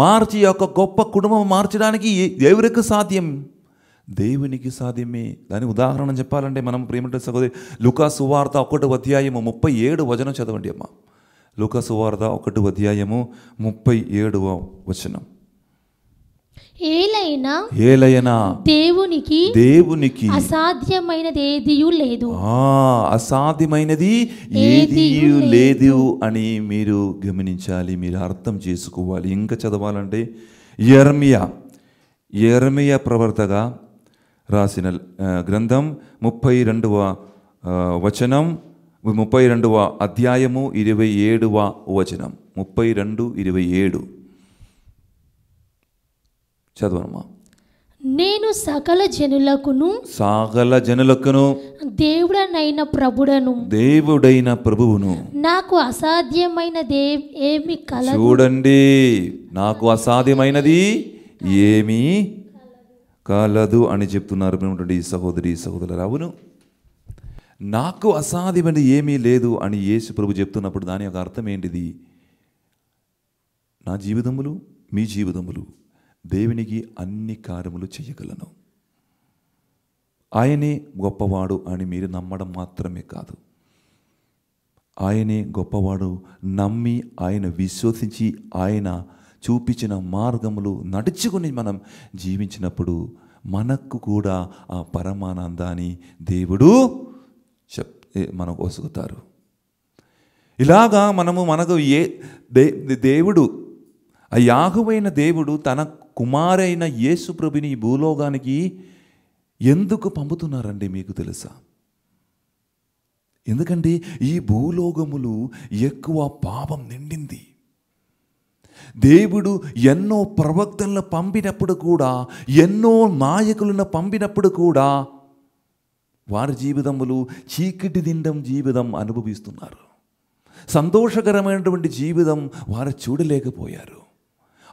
మార్చి ఒక గొప్ప కుటుంబం మార్చడానికి ఎవరికి సాధ్యం? దేవునికి సాధ్యమే. దాని ఉదాహరణ చెప్పాలంటే మనం ప్రేమట సహోదరి లూకా సువార్త 1వ అధ్యాయము 37 వచనం చదవండి అమ్మ. లూకా సువార్త 1వ అధ్యాయము 37వ వచనం. ఏలైనా దేవునికి అసాధ్యమైనది ఏదియూ లేదు. అసాధ్యమైనది ఏదియూ లేదు అని మీరు గమనించాలి, మీరు అర్థం చేసుకోవాలి. ఇంకా చదవాలంటే యెర్మియా ప్రవర్తగా రాసిన గ్రంథం 32వ వచనం, 32వ అధ్యాయము 27వ వచనం. 32:27 చదవనమ్మా. నేను సకల జనులకును దేవుడైన ప్రభువును నాకు అసాధ్యమైనది ఏమి కలదు. చూడండి, నాకు అసాధ్యమైనది ఏమీ కలదు అని చెప్తున్నారు ఈ సహోదరి సహోదరులు. అవును, నాకు అసాధ్యమైనది ఏమీ లేదు అని యేసు ప్రభు చెప్తున్నప్పుడు దాని యొక్క అర్థం ఏంటిది? నా జీవితములు, మీ జీవితములు దేవునికి అన్ని కార్యములు చేయగలను. ఆయనే గొప్పవాడు అని మీరు నమ్మడం మాత్రమే కాదు, ఆయనే గొప్పవాడు నమ్మి ఆయన విశ్వసించి ఆయన చూపించిన మార్గములు నడుచుకుని మనం జీవించినప్పుడు మనకు కూడా ఆ పరమానందాన్ని దేవుడు మనకు వసుకుతారు. ఇలాగా మనకు దేవుడు, ఆ యాహోవైన దేవుడు తన కుమారైన యేసు ప్రభుని ఈ భూలోకానికి ఎందుకు పంపుతున్నారండి మీకు తెలుసా? ఎందుకంటే ఈ భూలోకములు ఎక్కువ పాపం నిండింది. దేవుడు ఎన్నో ప్రవక్తలను పంపినప్పుడు కూడా, ఎన్నో నాయకులను పంపినప్పుడు కూడా వారి జీవితములు చీకటి నిండం జీవితం అనుభవిస్తున్నారు. సంతోషకరమైనటువంటి జీవితం వారు చూడలేకపోయారు.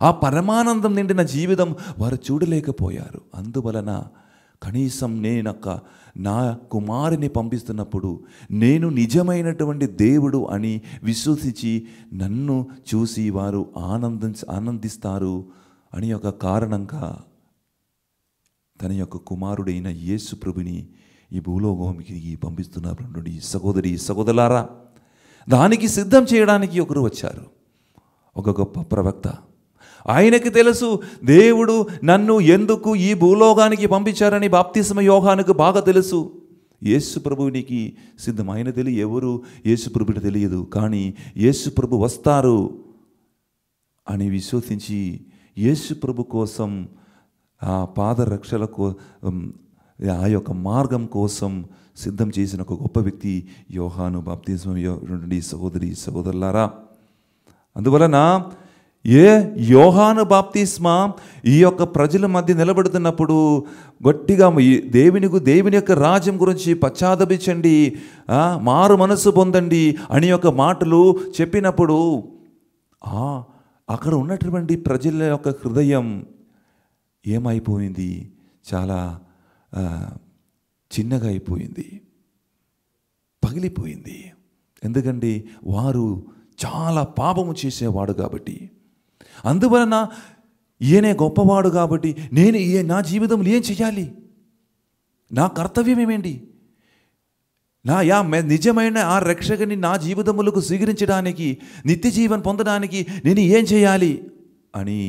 ఆ పరమానందం నిండిన జీవితం వారు చూడలేకపోయారు. అందువలన కనీసం నా కుమారుని పంపిస్తున్నప్పుడు నేను నిజమైనటువంటి దేవుడు అని విశ్వసించి నన్ను చూసి వారు ఆనందిస్తారు అని ఒక కారణంగా తన యొక్క కుమారుడైన యేసు ప్రభుని ఈ భూలోకానికి పంపిస్తున్నారు. సహోదరి సహోదరులారా, దానికి సిద్ధం చేయడానికి ఒకరు వచ్చారు, ఒక గొప్ప ప్రవక్త. ఆయనకి తెలుసు దేవుడు నన్ను ఎందుకు ఈ భూలోకానికి పంపించారని. బాప్తిస్మ యోహానుకు బాగా తెలుసు. యేసు ప్రభువునికి సిద్ధం. ఆయన ఎవరు యేసు ప్రభుని తెలియదు, కానీ యేసు ప్రభు వస్తారు అని విశ్వసించి యేసు ప్రభు కోసం ఆ పాదరక్షలకు ఆ యొక్క మార్గం కోసం సిద్ధం చేసిన ఒక గొప్ప వ్యక్తి యోహాను బాప్తిస్మ సహోదరి సహోదరులారా. అందువలన యోహాను బాప్తిస్మ ఈ యొక్క ప్రజల మధ్య నిలబడుతున్నప్పుడు గట్టిగా దేవుని యొక్క రాజ్యం గురించి పశ్చాత్తపించండి, మారు మనసు పొందండి అని యొక్క మాటలు చెప్పినప్పుడు అక్కడ ఉన్నటువంటి ప్రజల యొక్క హృదయం ఏమైపోయింది? చాలా చిన్నగా అయిపోయింది, పగిలిపోయింది. ఎందుకంటే వారు చాలా పాపము చేసేవాడు కాబట్టి. అందువలన ఈయనే గొప్పవాడు కాబట్టి నా జీవితంలో ఏం చేయాలి, నా కర్తవ్యం ఏమేంటి, నిజమైన ఆ రక్షకుని నా జీవితములకు స్వీకరించడానికి, నిత్య జీవన్ పొందడానికి నేను ఏం చేయాలి అని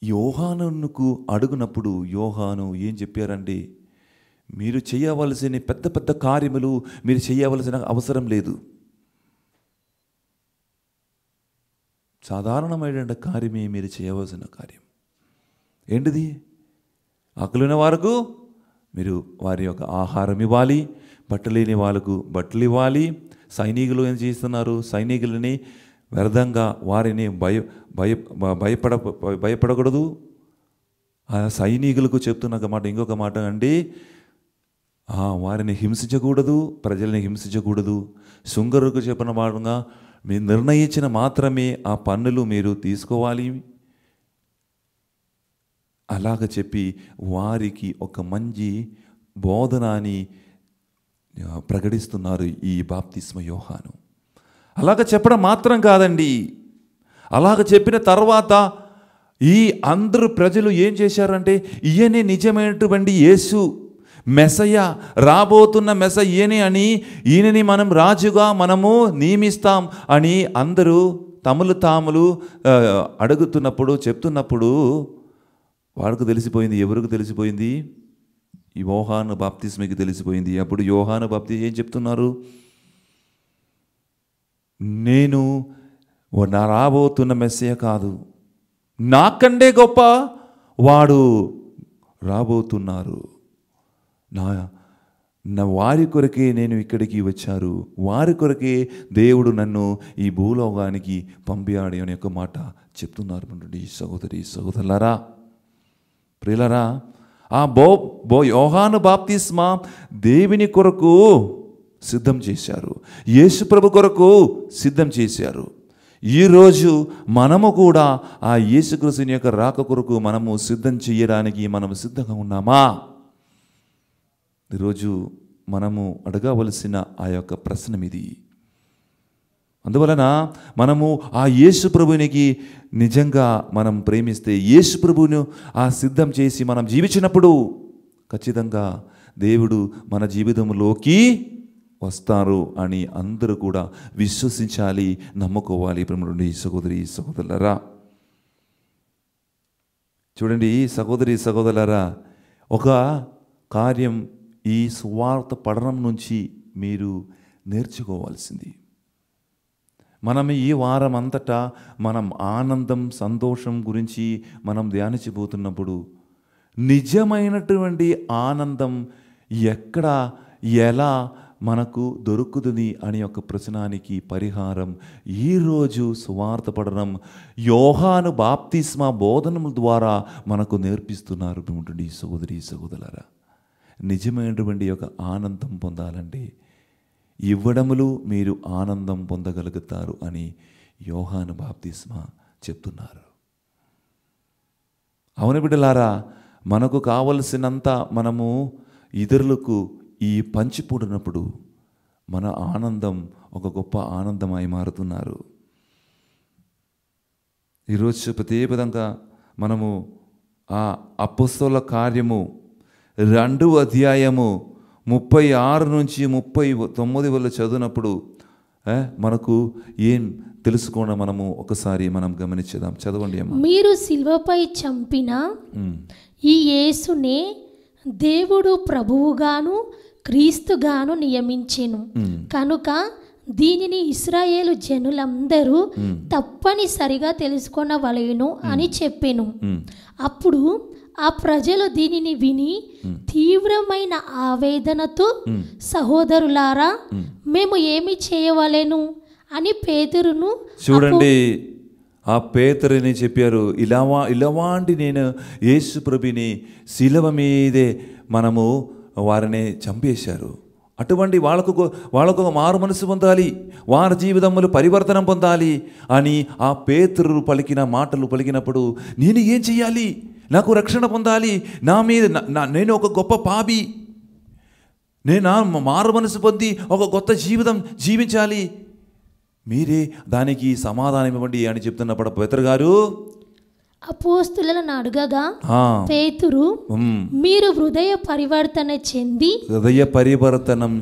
యోహానుకు అడుగునప్పుడు యోహాను ఏం చెప్పారంటే, మీరు చేయవలసిన పెద్ద పెద్ద కార్యములు మీరు చేయవలసిన అవసరం లేదు. సాధారణమైన కార్యమే మీరు చేయవలసిన కార్యం. ఏంటిది? ఆకలిన వారికి మీరు వారి యొక్క ఆహారం ఇవ్వాలి, బట్టలేని వాళ్ళకు బట్టలు ఇవ్వాలి. సైనికులు ఏం చేస్తున్నారు? సైనికులని వ్యర్థంగా వారిని భయపడకూడదు. ఆ సైనికులకు చెప్తున్న మాట ఇంకొక మాట అండి, వారిని హింసించకూడదు, ప్రజల్ని హింసించకూడదు. సుంకరుకు చెప్పిన భాగంగా మీరు నిర్ణయించిన మాత్రమే ఆ పన్నులు మీరు తీసుకోవాలి. అలాగ చెప్పి వారికి ఒక మంచి బోధనని ప్రకటిస్తున్నారు ఈ బాప్తిస్మ యోహాను. అలాగ చెప్పడం మాత్రం కాదండి, అలాగ చెప్పిన తర్వాత ఈ అందరూ ప్రజలు ఏం చేశారంటే, ఈయనే నిజమైనటువంటి యేసు మెసయ్య, రాబోతున్న మెసయ్య ఈయనే అని, ఈయనని మనం రాజుగా మనము నియమిస్తాం అని అందరూ తాములు అడుగుతున్నప్పుడు చెప్తున్నప్పుడు వాడికి తెలిసిపోయింది. ఎవరికి తెలిసిపోయింది? ఈ యోహాను బాప్తిస్మకి తెలిసిపోయింది. అప్పుడు యోహాను బాప్తిస్మ ఏం చెప్తున్నారు? నేను నా రాబోతున్న మెస్సయ్య కాదు, నాకంటే గొప్ప వాడు రాబోతున్నారు. నా వారి కొరకే నేను ఇక్కడికి వచ్చారు, వారి కొరకే దేవుడు నన్ను ఈ భూలోకానికి పంపాడు అనే ఒక మాట చెప్తున్నారు. సహోదరి సహోదరులారా, ప్రియులారా, ఆ యోహాను బాప్తిస్మ దేవుని కొరకు సిద్ధం చేశారు, యేసు ప్రభు కొరకు సిద్ధం చేశారు. ఈరోజు మనము కూడా ఆ యేసుక్రీస్తుని యొక్క రాక కొరకు మనము సిద్ధం చేయడానికి మనము సిద్ధంగా ఉన్నామా? ఈరోజు మనము అడగవలసిన ఆ యొక్క ప్రశ్న ఇది. అందువలన మనము ఆ యేసు ప్రభునికి నిజంగా మనం ప్రేమిస్తే, యేసు ప్రభువును ఆ సిద్ధం చేసి మనం జీవించినప్పుడు ఖచ్చితంగా దేవుడు మన జీవితంలోకి వస్తారు అని అందరూ కూడా విశ్వసించాలి, నమ్ముకోవాలి. ప్రేమనుండి సహోదరి సహోదరులారా, చూడండి సహోదరి సహోదరులారా, ఒక కార్యం ఈ సువార్త పఠనం నుంచి మీరు నేర్చుకోవాల్సింది. మనం ఈ వారం అంతటా మనం ఆనందం సంతోషం గురించి మనం ధ్యానించబోతున్నప్పుడు నిజమైనటువంటి ఆనందం ఎక్కడ ఎలా మనకు దొరుకుతుంది అని ఒక ప్రశ్నానికి పరిహారం ఈరోజు సువార్త పఠనం యోహాను బాప్తిస్మ బోధనల ద్వారా మనకు నేర్పిస్తున్నారు. ఉంటుంది సహోదరి సహోదరులారా, నిజమైనటువంటి ఒక ఆనందం పొందాలంటే ఇవ్వడములు మీరు ఆనందం పొందగలుగుతారు అని యోహాను బాప్తిస్మ చెప్తున్నారు. అవును బిడ్డలారా, మనకు కావలసినంత మనము ఇతరులకు ఈ పంచిపూడినప్పుడు మన ఆనందం ఒక గొప్ప ఆనందమై మారుతున్నారు. ఈరోజు ప్రత్యేకంగా మనము ఆ అపొస్తలుల కార్యము 2వ అధ్యాయము 36 నుంచి 39 చదివినప్పుడు మనకు ఏం తెలుసుకోవడం మనము ఒకసారి మనం గమనించేద్దాం. చదవండి అమ్మా. మీరు సిలువపై చంపిన ఈ యేసునే దేవుడు ప్రభువుగాను క్రీస్తుగాను నియమించెను కనుక దీనిని ఇశ్రాయేలు జనులందరూ తప్పనిసరిగా తెలుసుకొనవలెను అని చెప్పెను. అప్పుడు ఆ ప్రజలు దీనిని విని తీవ్రమైన ఆవేదనతో, సహోదరులారా మేము ఏమి చేయవలెను అని పేతురును, చూడండి ఆ పేతురుని చెప్పారు, ఇలాంటి నేను యేసు ప్రభుని శిలువ మీదే మనము వారిని చంపేశారు. అటువంటి వాళ్ళకు మారు మనసు పొందాలి, వారి జీవితంలో పరివర్తనం పొందాలి అని ఆ పేతురు పలికిన మాటలు పలికినప్పుడు నేను ఏం చెయ్యాలి, నాకు రక్షణ పొందాలి, నా మీద నేను ఒక గొప్ప పాపి, నేను మారు మనసు పొంది ఒక కొత్త జీవితం జీవించాలి, మీరే దానికి సమాధానం ఇవ్వండి అని చెప్తున్నప్పుడు పేతురు గారు అపోస్తులను అడగగా పేతురు, మీరు హృదయ పరివర్తనం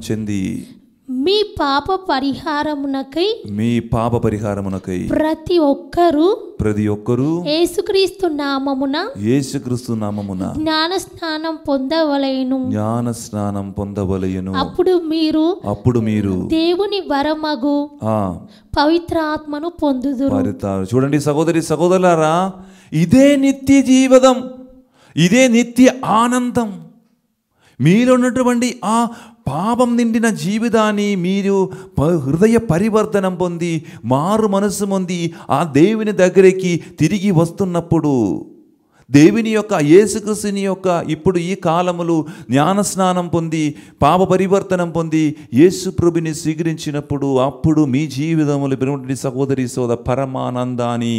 చెంది మీ పాప పరిహారమునకై ప్రతి ఒక్కరు యేసుక్రీస్తు నామమున జ్ఞానస్నానం పొందవలెను. అప్పుడు మీరు దేవుని వరమగు పవిత్ర ఆత్మను పొందుదురు. చూడండి సహోదరి సహోదరులారా, ఇదే నిత్య జీవితం, ఇదే నిత్య ఆనందం. మీలో ఉన్నటువంటి ఆ పాపం నిండిన జీవితాన్ని మీరు హృదయ పరివర్తనం పొంది మారు మనసు పొంది ఆ దేవుని దగ్గరికి తిరిగి వస్తున్నప్పుడు, దేవుని యొక్క యేసుక్రీస్తుని యొక్క ఇప్పుడు ఈ కాలములు జ్ఞానస్నానం పొంది పాప పరివర్తనం పొంది యేసు ప్రభుని స్వీకరించినప్పుడు అప్పుడు మీ జీవితములు పెరుగుతున్న సహోదరి సోదర పరమానందాన్ని,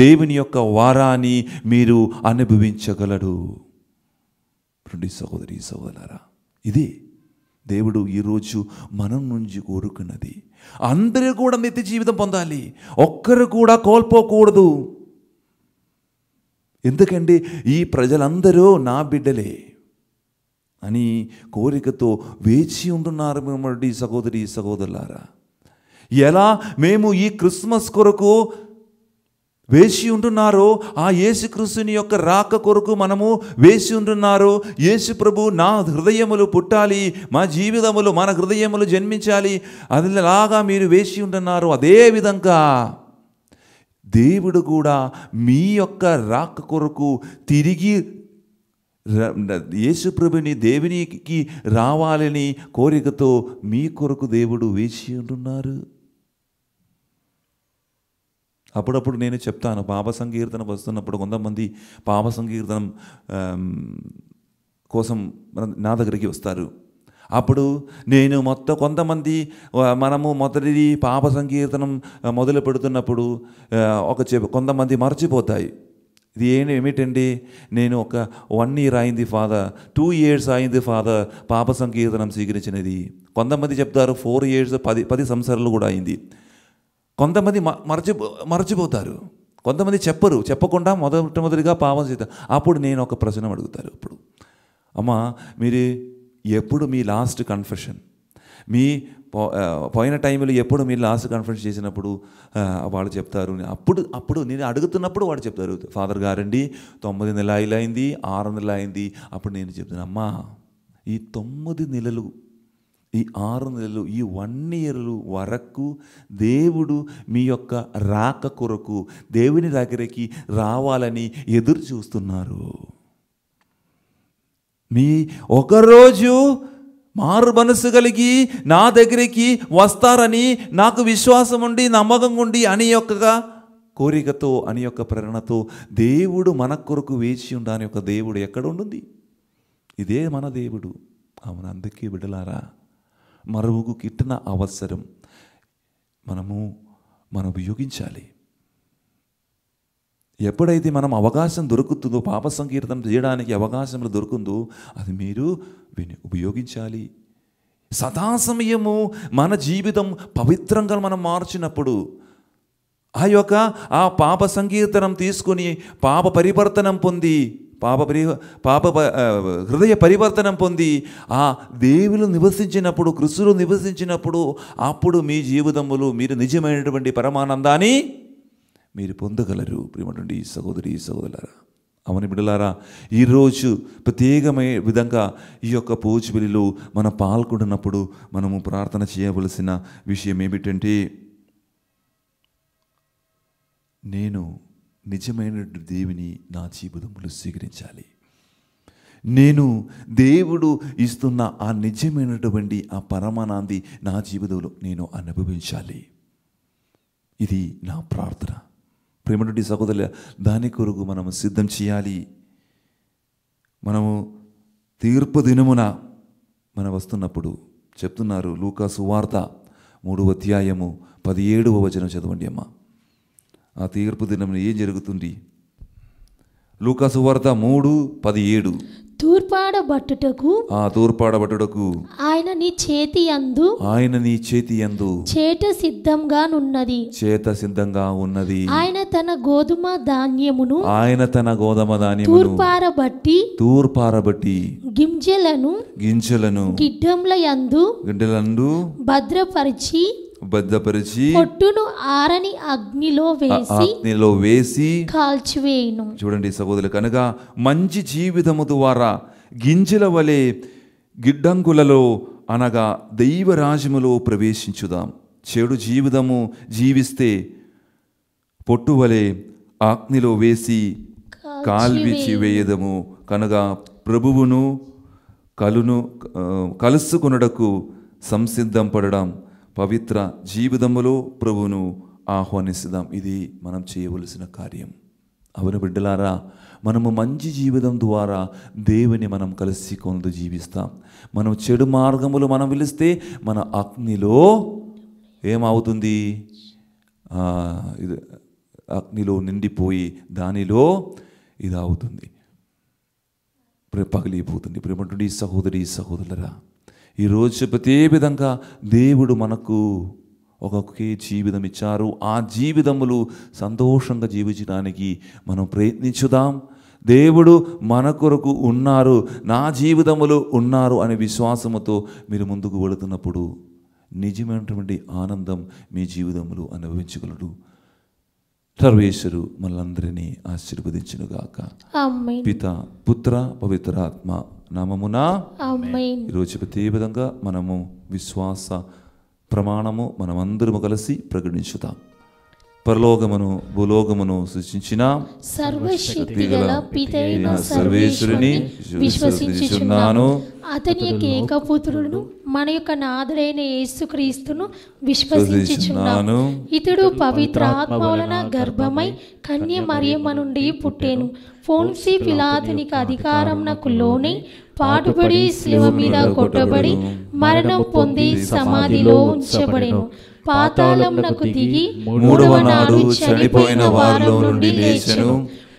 దేవుని యొక్క వారాన్ని మీరు అనుభవించగలరు. సహోదరి సహోదరులారా, ఇదే దేవుడు ఈరోజు మనం నుంచి కోరుకున్నది. అందరూ కూడా నిత్య జీవితం పొందాలి, ఒక్కరు కూడా కోల్పోకూడదు. ఎందుకంటే ఈ ప్రజలందరూ నా బిడ్డలే అని కోరికతో వేచి ఉంటున్నారు. మిమ్మల్ని సహోదరి సహోదరులారా, ఎలా మేము ఈ క్రిస్మస్ కొరకు వేచి ఉంటున్నారో ఆ యేసుక్రీస్తుని యొక్క రాక కొరకు మనము వేచి ఉంటున్నారు. యేసు ప్రభు నా హృదయములు పుట్టాలి, మా జీవితములు మన హృదయములు జన్మించాలి, అదిలాగా మీరు వేచి ఉంటున్నారు. అదేవిధంగా దేవుడు కూడా మీ యొక్క రాక కొరకు తిరిగి యేసు ప్రభుని దేవునికి రావాలని కోరికతో మీ కొరకు దేవుడు వేచి ఉంటున్నారు. అప్పుడప్పుడు నేను చెప్తాను, పాప సంకీర్తన వస్తున్నప్పుడు కొంతమంది పాప సంకీర్తనం కోసం నా దగ్గరికి వస్తారు. అప్పుడు నేను కొంతమంది మనము మొదటిది పాప సంకీర్తనం మొదలు పెడుతున్నప్పుడు కొంతమంది మర్చిపోతాయి. ఇది ఏమిటండి, నేను ఒక 1 year అయింది ఫాదర్, 2 years అయింది ఫాదర్ పాప సంకీర్తనం స్వీకరించినది. కొంతమంది చెప్తారు 4 years 10 సంవత్సరాలు కూడా అయింది. కొంతమంది మర్చిపోతారు, కొంతమంది చెప్పకుండా మొదటిగా పాపం చేస్తారు. అప్పుడు నేను ఒక ప్రశ్న అడుగుతారు. ఇప్పుడు అమ్మా, మీరు ఎప్పుడు మీ లాస్ట్ కన్ఫెషన్, మీ పోయిన టైంలో ఎప్పుడు మీరు లాస్ట్ కన్ఫెషన్ చేసినప్పుడు వాళ్ళు చెప్తారు. అప్పుడు నేను అడుగుతున్నప్పుడు వాడు చెప్తారు, ఫాదర్ గారండి 9 నెలలు అయింది, 6 నెలలు అయింది. అప్పుడు నేను చెప్తాను, అమ్మా ఈ 9 నెలలు, ఈ 6 నెలలు, ఈ 1 year వరకు దేవుడు మీ యొక్క రాక కొరకు దేవుని దగ్గరికి రావాలని ఎదురు చూస్తున్నారు. మీ ఒకరోజు మారు మనసు కలిగి నా దగ్గరికి వస్తారని నాకు విశ్వాసం ఉండి నమ్మకం ఉండి అని యొక్క కోరికతో అని యొక్క ప్రేరణతో దేవుడు మన కొరకు వేచి ఉండాలని యొక్క దేవుడు ఎక్కడ ఉంటుంది? ఇదే మన దేవుడు. అవును, అందుకే బిడ్డలారా, మరువుకు కిట్టిన అవసరం మనం ఉపయోగించాలి. ఎప్పుడైతే మనం అవకాశం దొరుకుతుందో, పాప సంకీర్తనం చేయడానికి అవకాశం దొరుకుతుందో అది మీరు ఉపయోగించాలి. సదాసమయము మన జీవితం పవిత్రంగా మనం మార్చినప్పుడు ఆ పాప సంకీర్తనం తీసుకుని పాప పరివర్తనం పొంది హృదయ పరివర్తనం పొంది ఆ దేవులు నివసించినప్పుడు, క్రీస్తులో నివసించినప్పుడు అప్పుడు మీ జీవితములు మీరు నిజమైనటువంటి పరమానందాన్ని మీరు పొందగలరు. ప్రియమైనటువంటి సహోదరి సహోదరులారా, అవును బిడ్డలారా, ఈరోజు ప్రత్యేకమైన విధంగా ఈ యొక్క పూజబలిలో మనం పాల్గొంటున్నప్పుడు మనము ప్రార్థన చేయవలసిన విషయం ఏమిటంటే, నేను నిజమైనటువంటి దేవుని నా జీవితంలో స్వీకరించాలి. నేను దేవుడు ఇస్తున్న ఆ నిజమైనటువంటి ఆ పరమానంది నా జీవితంలో నేను అనుభవించాలి. ఇది నా ప్రార్థన. ప్రేమటువంటి సహోదరుల, దాని కొరకు మనము సిద్ధం చేయాలి. మనము తీర్పు దినమున మనం వస్తున్నప్పుడు చెప్తున్నారు, లూకా సువార్త 3వ అధ్యాయము 17వ వచనం చదవండి అమ్మా. ఆ తీర్పు దినం ఏం జరుగుతుంది? లూకా సువార్త 3:17. తూర్పాడబట్టుటకు ఆయన నీ చేతి యందు చేట సిద్ధంగా ఉన్నది. ఆయన తన గోధుమ ధాన్యమును తూర్పారబట్టి గింజలను గిడ్డంల యందు భద్రపరిచి పొట్టును ఆరని అగ్నిలో వేసి కాల్చివేయును. చూడండి సహోదరులు, కనుక మంచి జీవితము ద్వారా గింజల వలె గిడ్డంగులలో అనగా దైవరాజ్యములో ప్రవేశించుదాం. చెడు జీవితము జీవిస్తే పొట్టు వలె అగ్నిలో వేసి కాల్విచి వేయదము. కనుక ప్రభువును కలుసుకొనుటకు సంసిద్ధం పడడం, పవిత్ర జీవితములో ప్రభువును ఆహ్వానిస్తాం. ఇది మనం చేయవలసిన కార్యం. అవును బిడ్డలారా, మనము మంచి జీవితం ద్వారా దేవుని మనం కలిసి కొందు జీవిస్తాం. మనం చెడు మార్గములు మనం పిలిస్తే మన అగ్నిలో ఏమవుతుంది? ఇది అగ్నిలో నిండిపోయి దానిలో ఇది అవుతుంది, పగిలిపోతుంది. ప్రేమటువంటి సహోదరులరా, ఈరోజు ప్రతి విధంగా దేవుడు మనకు ఒక్కొక్క జీవితం ఇచ్చారు. ఆ జీవితములు సంతోషంగా జీవించడానికి మనం ప్రయత్నించుదాం. దేవుడు మన కొరకు ఉన్నారు, నా జీవితములో ఉన్నారు అనే విశ్వాసముతో మీరు ముందుకు వెళుతున్నప్పుడు నిజమైనటువంటి ఆనందం మీ జీవితములు అనుభవించగలడు. సర్వేశ్వరు మనలందరినీ ఆశీర్వదించునుగాక. పిత, పుత్ర, పవిత్రాత్మ నామమున ఆమేన్. ఈరోజు ప్రతి విధంగా మనము విశ్వాస ప్రమాణము మనమందరము కలిసి ప్రకటించుతాం. పరలోకమును భూలోకమును సృష్టించిన సర్వశక్తిగల పితైన సర్వేశ్వరుని విశ్వసించుచున్నాను. అతని యొక్క ఏకపుత్రుడును మన యొక్క నాథుడైన యేసుక్రీస్తును విశ్వసించుచున్నాను. ఇతడు పవిత్ర ఆత్మ వలన గర్భమై కన్య మరియమ్మ నుండి పుట్టెను. పోన్సి పిలాతునికి అధికారమునకు లోనై పాటుపడి శిలువ మీద కొట్టబడి మరణం పొంది సమాధిలో ఉంచబడెను. పాతాళమునకు దిగి మూడవ నాడు చనిపోయిన వారిలో నుండి లేచెను.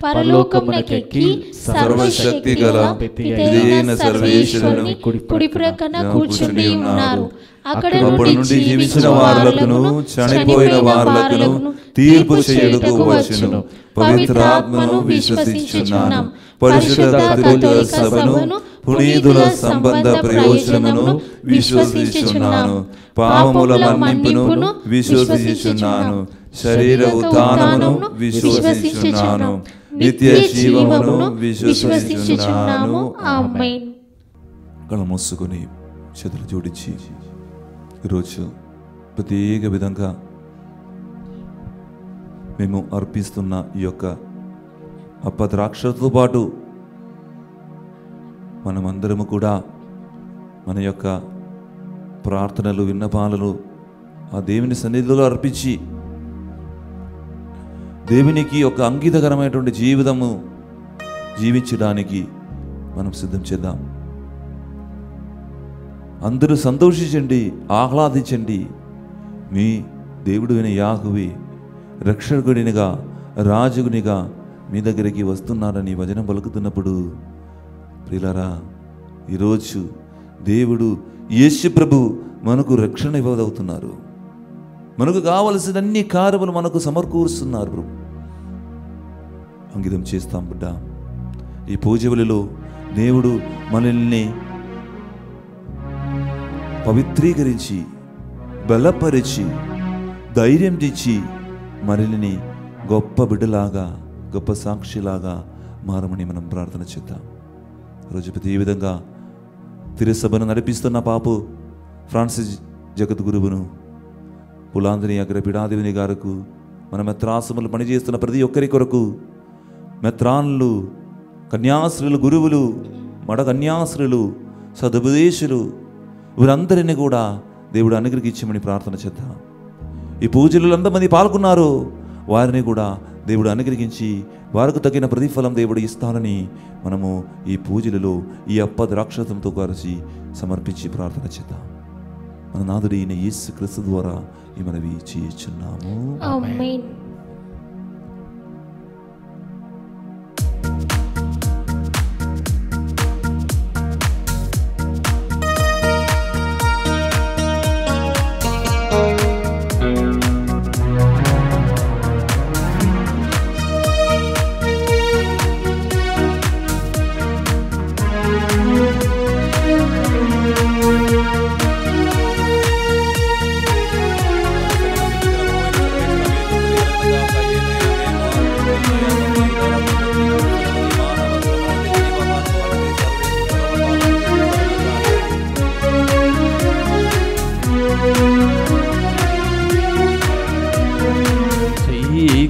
పరలోకమునకెక్కి సర్వశక్తి గల పితైన సర్వేశ్వరుని కుడి ప్రక్కన కూర్చుని ఉన్నారు. అక్కడ నుండి జీవించిన వారులకును చనిపోయిన వారులకును తీర్పు చేయుటకు వచ్చును. పవిత్రాత్మను విశ్వసించుచున్నాం. పరిశుద్ధ కథోలిక సభను పునీతుల సంబంధ ప్రయోజనమును విశ్వసించుచున్నాను. పాపముల మన్నింపును విశ్వసించుచున్నాను. శరీర ఉత్థానమును విశ్వసించుచున్నాను. నిత్య జీవమును విశ్వసించుచున్నాను. ఆమేన్. కళ్ళు మూసుకొని చేతులు జోడించి ఈరోజు ప్రత్యేక విధంగా మేము అర్పిస్తున్న ఈ యొక్క అప్పద్రాక్షతో పాటు మనమందరము కూడా మన యొక్క ప్రార్థనలు విన్నపాలను ఆ దేవుని సన్నిధిలో అర్పించి దేవునికి ఒక అంకితకరమైనటువంటి జీవితము జీవించడానికి మనం సిద్ధం చేద్దాం. అందరూ సంతోషించండి, ఆహ్లాదించండి. మీ దేవుడు అయిన యాహోవే రక్షకుడినిగా రాజునిగా మీ దగ్గరికి వస్తున్నారని వచనం పలుకుతున్నప్పుడు ప్రియులారా, ఈరోజు దేవుడు యేసు ప్రభు మనకు రక్షణ ఇవ్వదవుతున్నారు. మనకు కావలసిన అన్ని కార్యములు మనకు సమకూరుస్తున్నారు. ప్రభు అంకితం చేస్తాం బిడ్డ. ఈ పూజవులలో దేవుడు మనల్ని పవిత్రీకరించి బలపరిచి ధైర్యం తెచ్చి మనల్ని గొప్ప బిడ్డలాగా గొప్ప సాక్షిలాగా మారమని మనం ప్రార్థన చేద్దాం. రోజు ప్రతి విధంగా తిరుసభను నడిపిస్తున్న పాపు ఫ్రాన్సిస్ జగద్గురువును, పులాంజని అగ్రపీఠాధిపతి గారికి, మన మెత్రాసములు పనిచేస్తున్న ప్రతి ఒక్కరి కొరకు మెత్రాన్లు, కన్యాశ్రులు, గురువులు, మడ కన్యాశ్రులు, సదుపదేశులు వీరందరినీ కూడా దేవుడు అనుగ్రహించమని ప్రార్థన చేద్దాం. ఈ పూజలు ఎంతమంది పాల్గొన్నారు వారిని కూడా దేవుడు అనుగ్రహించి వారికి తగిన ప్రతిఫలం దేవుడు ఇస్తానని మనము ఈ పూజలలో ఈ అప్పద్రాక్షతంతో కలిసి సమర్పించి ప్రార్థన చేద్దాం. మన నాథుడైన యేసు క్రీస్తు ద్వారా ఈ మనవి చేయుచున్నాము. ఆమేన్.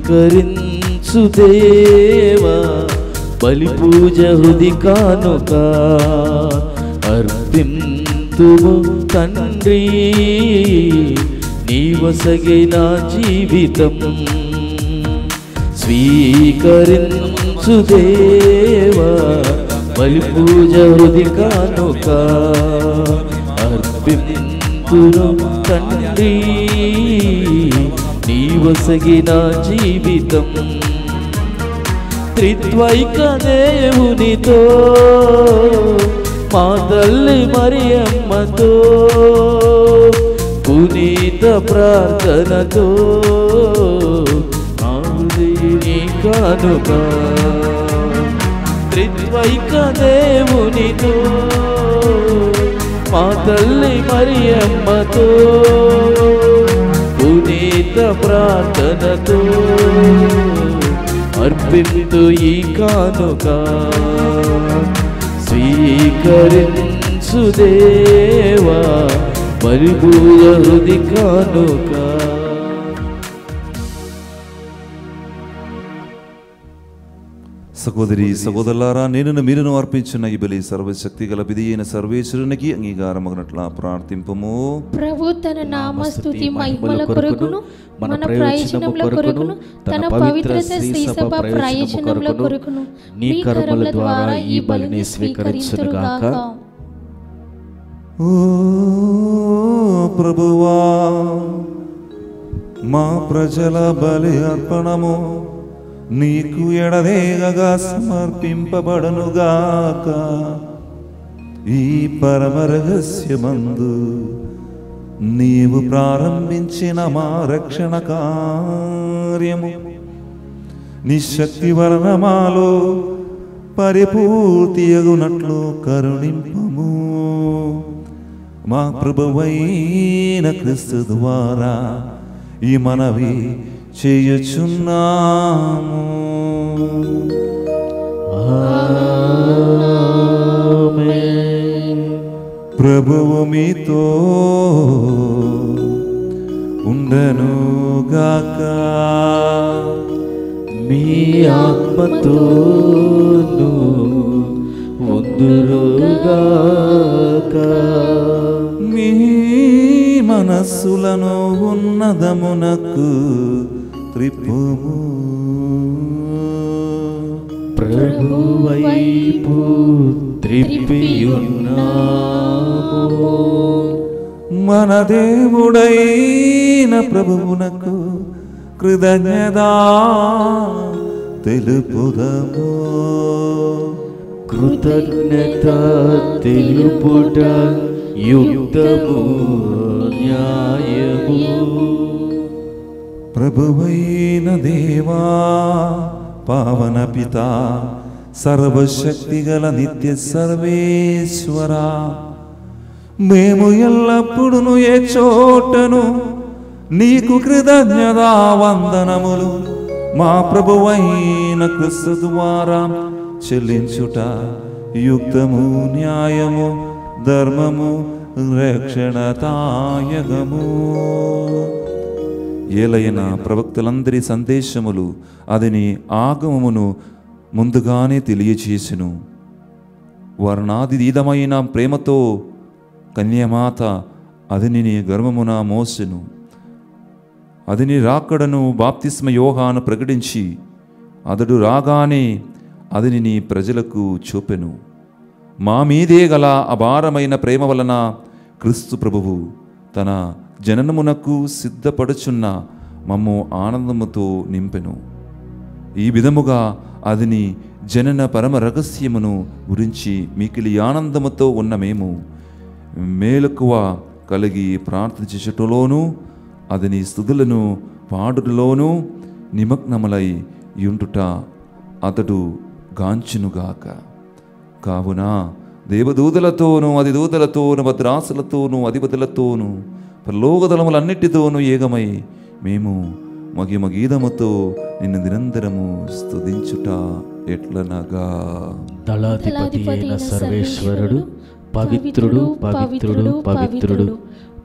స్వీకరించు దేవా బలి పూజ హృది కానుక అర్పింతుము తండ్రి నీవసగిన జీవితం స్వీకరించు దేవా బలి పూజ హృది కానుక అర్పింతును తండ్రి నీవసగిన జీవితం త్రిత్వైక దేవునితో మా తల్లి మరియమ్మతో పునీత ప్రార్థనతో ఆవుదేని కానుక త్రిత్వైక దేవునితో మా తల్లి మరియమ్మతో పునీత ప్రార్థనతో అర్పింతు ఈ కానుక స్వీకరించు దేవా బలి పూజ హృది కానుక. సహోదరి సహోదరులారా, నేనును మీరును అర్పించిన ఈ బలి సర్వశక్తి గల విధి అయిన సర్వేశ్వరునికి అంగీకారమగినట్లా ప్రార్థింపము. ప్రభు తన నామస్తుతి మహిమల కొరకును మన ప్రయోజనముల కొరకును తన పవిత్ర శ్రీ సభ ప్రయోజనముల కొరకును నీ కర్మల ద్వారా ఈ బలిని స్వీకరించుగాక. ఓ ప్రభువా, మా ప్రజల బలి అర్పణము నీకు ఎడదేగగా సమర్పింపబడనుగాక. ఈ పరమ రహస్యమందు నీవు ప్రారంభించిన మా రక్షణ కార్యము నిశక్తి వలన మాలో పరిపూర్తియగునట్లు కరుణింపము. మా ప్రభువైన క్రీస్తు ద్వారా ఈ మనవి చేయుచున్నాము. ప్రభువు మీతో ఉండనుగాక. మీ ఆత్మతోను ఉందురుగాక. మీ మనస్సులను ఉన్నదమునకు త్రిప్పుము. ప్రభు వైపు త్రిప్పియున్నాము. మన దేవుడైన ప్రభువునకు కృతజ్ఞత తెలుపుదము. కృతజ్ఞత తెలుపుట యుక్తము న్యాయము. ప్రభువైన దేవా, పావన పిత, సర్వశక్తిగల నిత్య సర్వేశ్వర, మేము ఎల్లప్పుడూ ఏ చోటను నీకు కృతజ్ఞతా వందనములు మా ప్రభువైన క్రీస్తు ద్వారా చెల్లించుట యుక్తము న్యాయము ధర్మము రక్షణతాయగము. ఏలైన ప్రవక్తలందరి సందేశములు అదిని ఆగమమును ముందుగానే తెలియచేసెను. వర్ణాదిదీదమైన ప్రేమతో కన్యమాత అదిని గర్భమున మోసెను. అదిని రాకడను బాప్తిస్మ యోహాను ప్రకటించి అతడు రాగానే అదిని ప్రజలకు చూపెను. మా మీదే గల అపారమైన ప్రేమ వలన క్రీస్తు ప్రభువు తన జననమునకు సిద్ధపడుచున్న మమ్ము ఆనందముతో నింపెను. ఈ విధముగా అదిని జనన పరమ రహస్యమును గురించి మికిలి ఆనందముతో ఉన్న మేము మేలుకువ కలిగి ప్రార్థించుటలోను అదిని స్తుతులను పాడుటలోను నిమగ్నములై యుండుట అతడు గాంచునుగాక. కావున దేవదూతలతోనూ అధిదూతలతోనూ భద్రాసులతోనూ అధిపతులతోనూ పరలోకదళములన్నిటితోనూ ఏకమై మేము మగిమ గీతముతో నిన్ను నిరంతరము స్తుతించుట ఎట్లనగా, దళాధిపతి అయిన సర్వేశ్వరుడు పవిత్రుడు పవిత్రుడు పవిత్రుడు,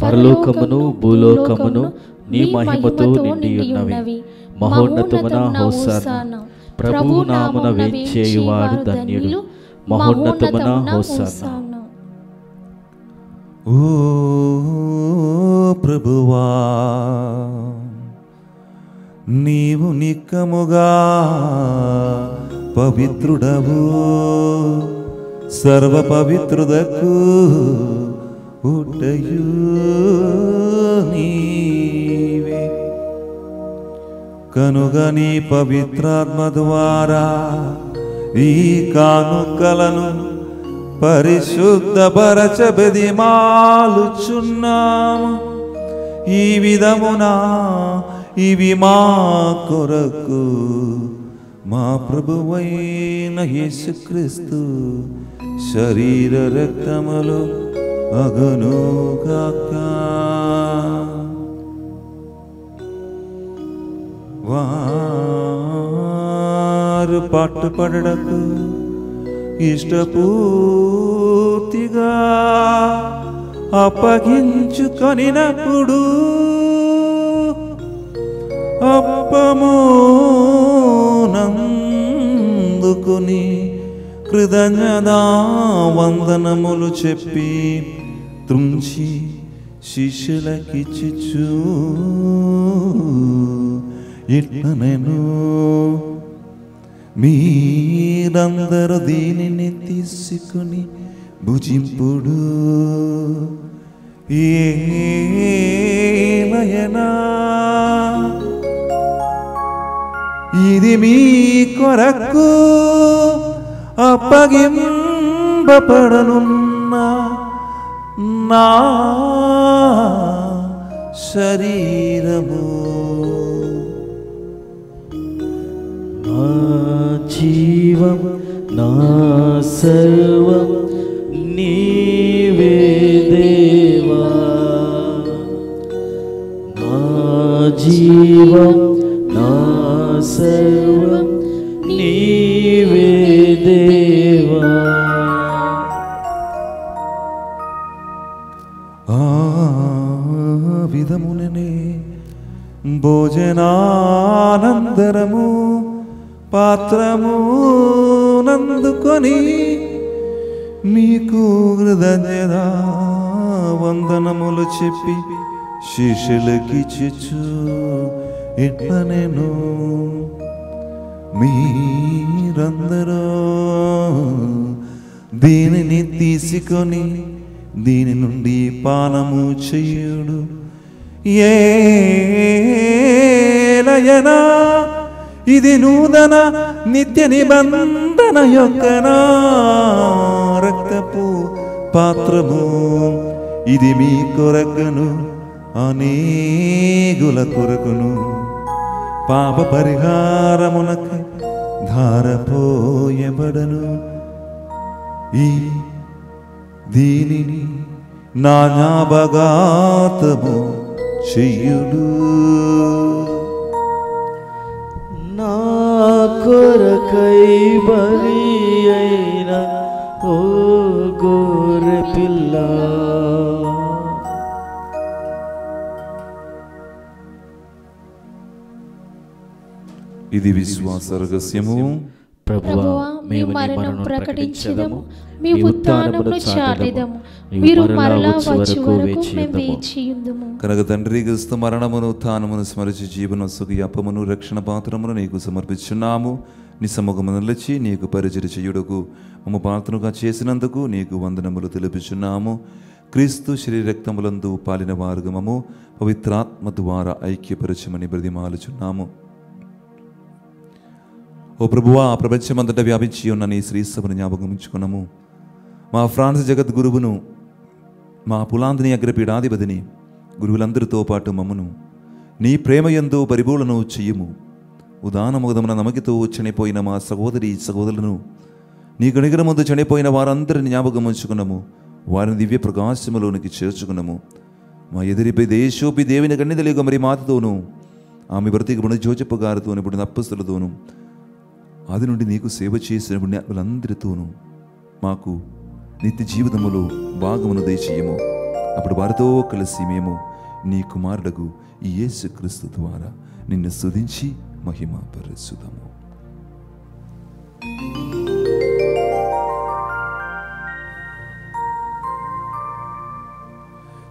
పరలోకమును భూలోకమును నీ మహిమతో నిండి ఉన్నవి. మహోన్నతమున హోసానా. ప్రభువు నామమున వేంచేయువాడు ధన్యుడు. మహోన్నతమున హోసానా. ఓ ప్రభువా, నీవు నిక్కముగా పవిత్రుడవు, సర్వ పవిత్రుదకు ఊటయు నీవే. కనుక నీ పవిత్రాత్మ ద్వారా ఈ కానుకలను పరిశుద్ధపరచబెదిమాలుచున్నాము. ఈ విధమున ఇవి మా కొరకు మా ప్రభువైన యేసుక్రీస్తు శరీర రక్తములు అగునుగాక. వారు పట్టుపడకు ఇష్టపూర్తిగా అప్పగించుకొనినప్పుడు అప్పమునందుకుని కృతజ్ఞతా వందనములు చెప్పి త్రుంచి శిష్యులకిచ్చుచు ఇట్లనెను, మీరందరూ దీనిని తీసుకుని భుజింపుడు. ఏలయనా ఇది మీ కొరకు అప్పగింపబడనున్న నా శరీరము. నా జీవం నా సర్వం నీవే దేవా. నా జీవం నా సర్వం నీవే దేవా. ఆ విధముననే భోజనానందరము పాత్రము నందుకొని మీకు కృతజ్ఞతా వందనములు చెప్పి శిష్యులకిచ్చుచు ఇట్లనెను, మీరందరూ దీనిని తీసుకొని దీని నుండి పానము చేయుడు. ఏలయనా ఇది నూతన నిత్య నిబంధన యొక్క నా రక్తపు పాత్రము. ఇది మీ కొరకును అనేకుల కొరకును పాప పరిహారమునకు ధారపోయబడను. ఈ దీనిని నా జ్ఞాపకార్థము చెయ్యుడు. నా కొరకై బలి అయిన ఓ గొర్రె పిల్ల, ఇది విశ్వాస రహస్యము. ప్రభువా, మేము మరణం ప్రకటించదము, మీ ఉత్థానమును చాటెదము. మీరు మరలా వచ్చే వరకు మేము వేచియుందుము. కనుక తండ్రి క్రీస్తు మరణమును ఉత్థానమును స్మరించి జీవన సుఖ అప్పమును రక్షణ పాత్రమును నీకు సమర్పించున్నాము. నీ సముఖమును నిలిచి నీకు పరిచయ చేయుటకు మమ్మ పాత్రగా చేసినందుకు నీకు వందనములు తెలుపుచున్నాము. క్రీస్తు శరీర రక్తములందు పాలిన వారుగమము పవిత్రాత్మ ద్వారా ఐక్యపరచమని బ్రతిమాలుచున్నాము. ఓ ప్రభువా, ప్రపంచమంతటా వ్యాపించి ఉన్న నీ శ్రీ సభను జ్ఞాపకం ఉంచుకున్నాము. మా ఫ్రాన్స్ జగద్గురువును, మా పులాందిని అగ్రపీఠాధిపతిని, గురువులందరితో పాటు మమ్మను నీ ప్రేమయందు పరిపూర్ణను చెయ్యము. ఉదానముదమున నమ్మకితో చనిపోయిన మా సహోదరి సహోదరులను, నీ గణిగర ముందు చనిపోయిన వారందరిని జ్ఞాపకం ఉంచుకున్నాము. వారిని దివ్య ప్రకాశములోనికి చేర్చుకున్నాము. మా ఎదురిపై దేశోపి దేవుని కన్నిదలిగ మరి మాతతోనూ, ఆమె బ్రతికి బుణ జోజప్ప గారితోను, ఇప్పుడు అప్పస్తులతోనూ, అది నుండి నీకు సేవ చేసిన పుణ్యాత్ములందరితోనూ మాకు నిత్య జీవితములో భాగమును దయచేయము. అప్పుడు వారితో కలిసి మేము నీ కుమారుడకు ఈ యేసుక్రీస్తు ద్వారా నిన్ను స్తుతించి మహిమపరచుదాము.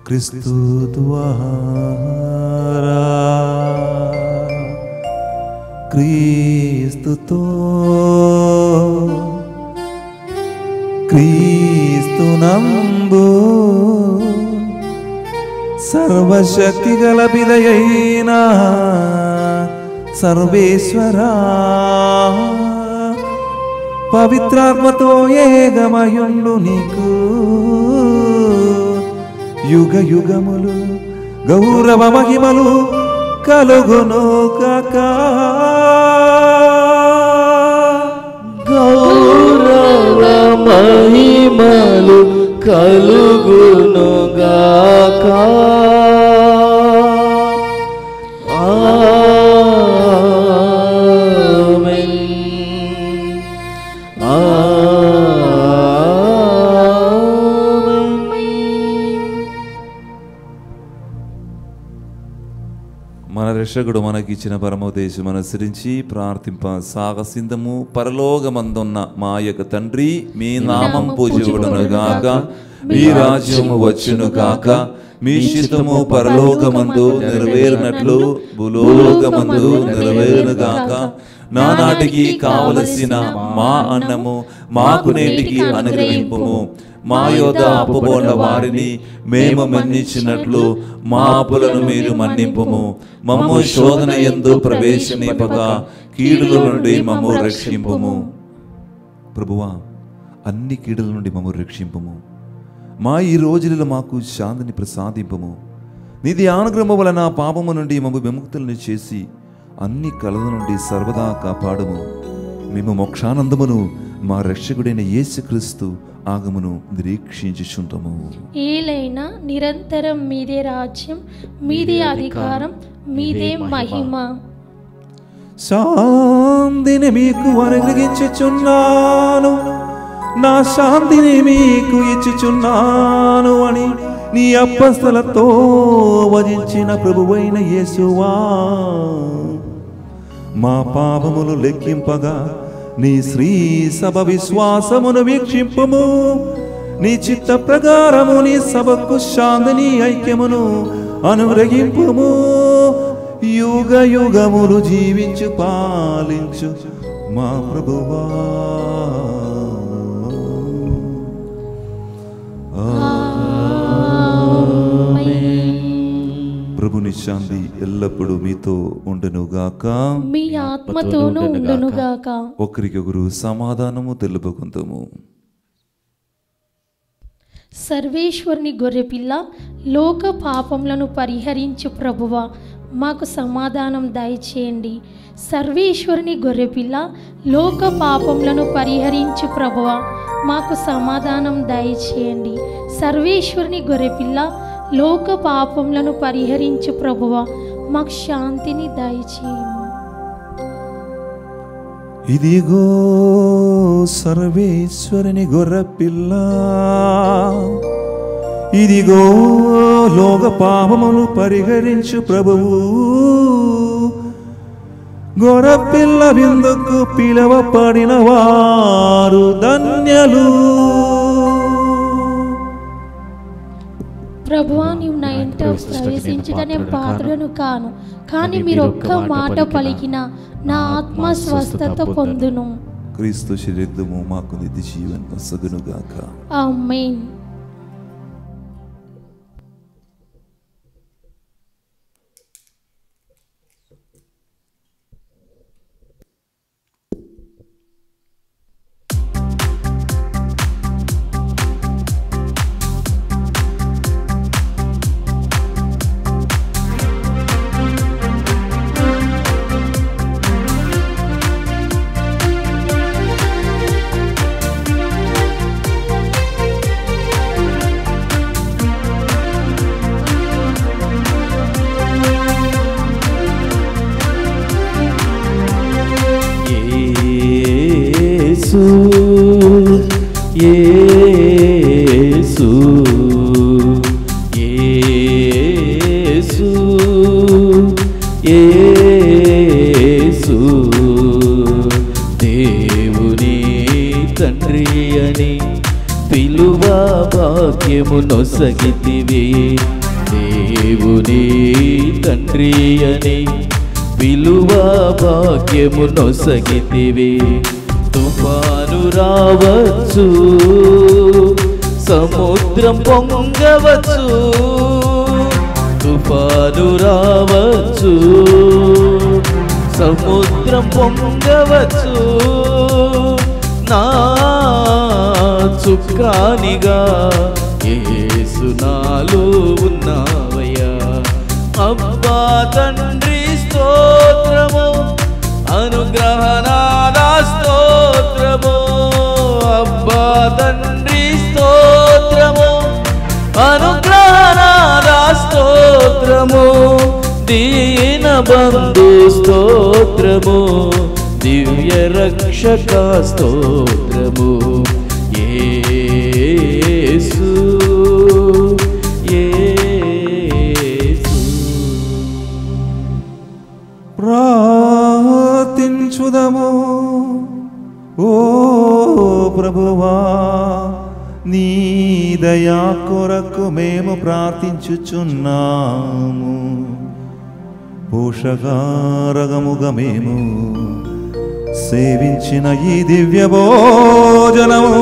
క్రీస్తు ద్వారా క్రీస్తుతో క్రీస్తునందు సర్వశక్తి గల పిదయైన సర్వేశ్వరా పవిత్రాత్మతో ఏకమయుండు నీకు యుగ యుగములు గౌరవ మహిమలు కలుగును కాక. గౌరవ మహిమలు కలుగును గాక. ఆమేన్. మన రక్షకుడు మనకిచ్చిన పరమోదేశం అనుసరించి ప్రార్థింప సాగసిందము. పరలోకమందున్న మా యొక్క తండ్రి, మీ నామం పూజింపబడును గాక, మీ రాజ్యము వచ్చును గాక, మీ చిత్తము పరలోకమందు నెరవేరినట్లు భూలోకమందు నెరవేరును గాక. నానాటికి కావలసిన మా అన్నము మాకు నేటికి అనుగ్రహింపుము. మా యోధ అప్పుబోన వారిని మేము మన్నించినట్లు మా అప్పులను మీరు మన్నింపుము. మమ్ము శోధన యందు ప్రవేశింపగా కీడుల నుండి మమ్ము రక్షింపుము. ప్రభువా, అన్ని కీడుల నుండి మమ్ము రక్షింపుము. మా ఈ రోజులలో మాకు శాంతిని ప్రసాదింపము. నీది అనుగ్రహము వలన పాపము నుండి మమ్ము విముక్తులను చేసి అన్ని కలల నుండి సర్వదా కాపాడము. మేము మోక్షానందమును మా రక్షకుడైన యేసుక్రీస్తు ఆగమును నిరీక్షించుచుంటాము. ఏలైనా నిరంతరం మీదే రాజ్యం, మీదే అధికారం, మీదే మహిమ. శాంతిని మీకు అనుగ్రహించుచున్నాను, నా శాంతిని మీకు ఇచ్చుచున్నాను అని నీ అప్పస్తలతో వచించిన ప్రభువైన యేసువా, మా పాపములు లెక్కింపగా నీ శ్రీ సభ విశ్వాసమును వీక్షింపము. నీ చిత్త ప్రకారము నీ సభకు శాంతిని ఐక్యమును అనుగ్రహింపుము. యుగ యుగములు జీవించు పాలించు మా ప్రభువా. ప్రభుని శాంతి ఎల్లప్పుడూ మీతో ఉండునుగాక, మీ ఆత్మతోనూ ఉండునుగాక. ఒకరికొకరు సమాధానము తెలుపుకుందాము. సర్వేశ్వరుని గొర్రెపిల్ల, లోక పాపములను పరిహరించు ప్రభువా, మాకు సమాధానం దయచేయండి. సర్వేశ్వరుని గొర్రెపిల్ల, లోక పాపములను పరిహరించు ప్రభువా, మాకు సమాధానం దయచేయండి. సర్వేశ్వరుని గొర్రెపిల్ల, లోక పాపములను పరిహరించు ప్రభువా, మాకు శాంతిని దయచేయము. ఇదిగో సర్వేశ్వరుని గొర్రెపిల్ల, ఇదిగో లోక పాపములు పరిహరించు ప్రభువు. గొర్రెపిల్ల విందుకు పిలవబడిన వారు ధన్యులు. ప్రభువా, నీవు నా ఇంట ప్రవేశించుట నేను పాత్రను కాను, కానీ మీరు ఒక్క మాట పలికిన నా ఆత్మ స్వస్థత పొందును. క్రీస్తు శరీరము మాకు నిత్య జీవన సగునుగాక. ఆమేన్. యేసు యేసు యేసు భాగ్యమునొసగితివి దేవుని తండ్రి అని విలువ భాగ్యమునొసగితివి తుఫాను రావచ్చు సముద్రం పొంగవచ్చు తుఫాను రావచ్చు సముద్రం పొంగవచ్చు నా చుక్కానిగా యేసు నాలో ఉన్నావయ్యా అబ్బా తండ్రి స్తోత్రము అనుగ్రహనాదా స్తోత్రము అబ్బా తండ్రి స్తోత్రము అనుగ్రహనాదా స్తోత్రము దీన బంధు స్తోత్రము దివ్య రక్షక స్తోత్రము యేసు యేసు. ప్రార్థించుదము ఓ ప్రభువా నీ దయా కొరకు మేము ప్రార్థించుచున్నాము పోషకారగముగా మేము సేవించిన ఈ దివ్య భోజనము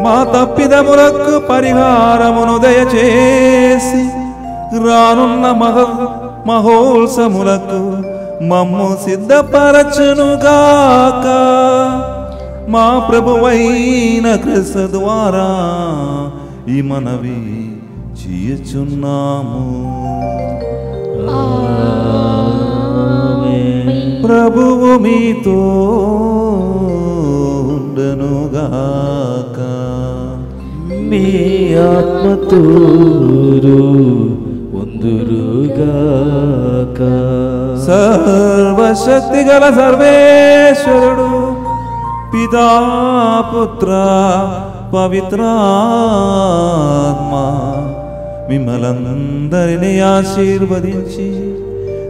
మా తప్పిదములకు పరిహారమును దయచేసి రానున్న మహోత్సములకు మమ్ము సిద్ధపరచునుగాక మా ప్రభువైన క్రీస్తు ద్వారా ఈ మనవి చేయుచున్నాము. ప్రభువు మీతో ఉండనుగాక మీ ఆత్మతోరు ఉందురుగాక. సర్వశక్తి గల సర్వేశ్వరుడు పితా పుత్ర పవిత్రాత్మ మిమ్మలందరినీ ఆశీర్వదించి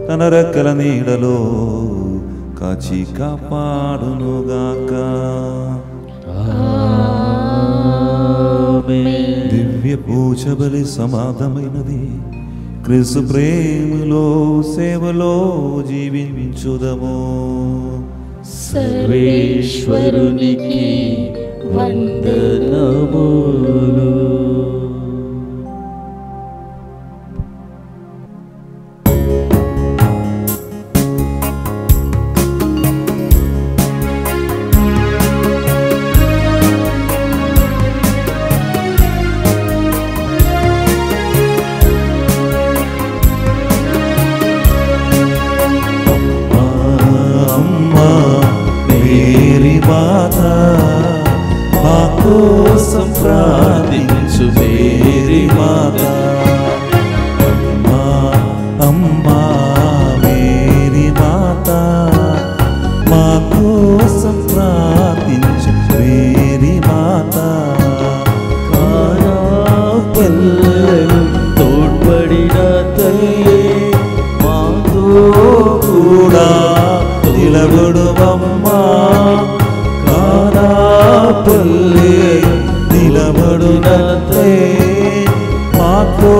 తన రెక్కల నీడలో కాచి కాపాడునుగాక. దివ్య పూజ బలి సమాధమైనది క్రీస్తు ప్రేమలో సేవలో జీవించుదము. సర్వేశ్వరునికి వందనములు. మా కోసం ప్రార్థించు మేరీ మాత అమ్మా మేరీ మాత మా కోసం ప్రార్థించు మేరీ మాత. పిల్లలు తోడ్పడిన తల్లి మాతో కూడా నిలబడువమ్మా కానాపల్లి నిలబడునతే మాతో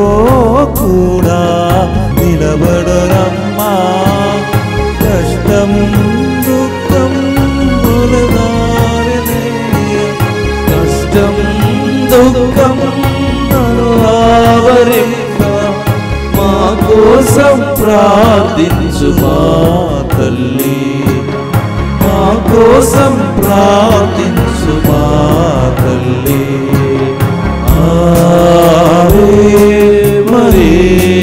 కూడా నిలబడరమ్మా. కష్టం దుఃఖం మొలదారనే కష్టం దుఃఖం నన్ను ఆవరింప మా కోసం ప్రార్థించు మా తల్లి మా కోసం ప్రార్థించు మా తల్లి. ఆవే మరియా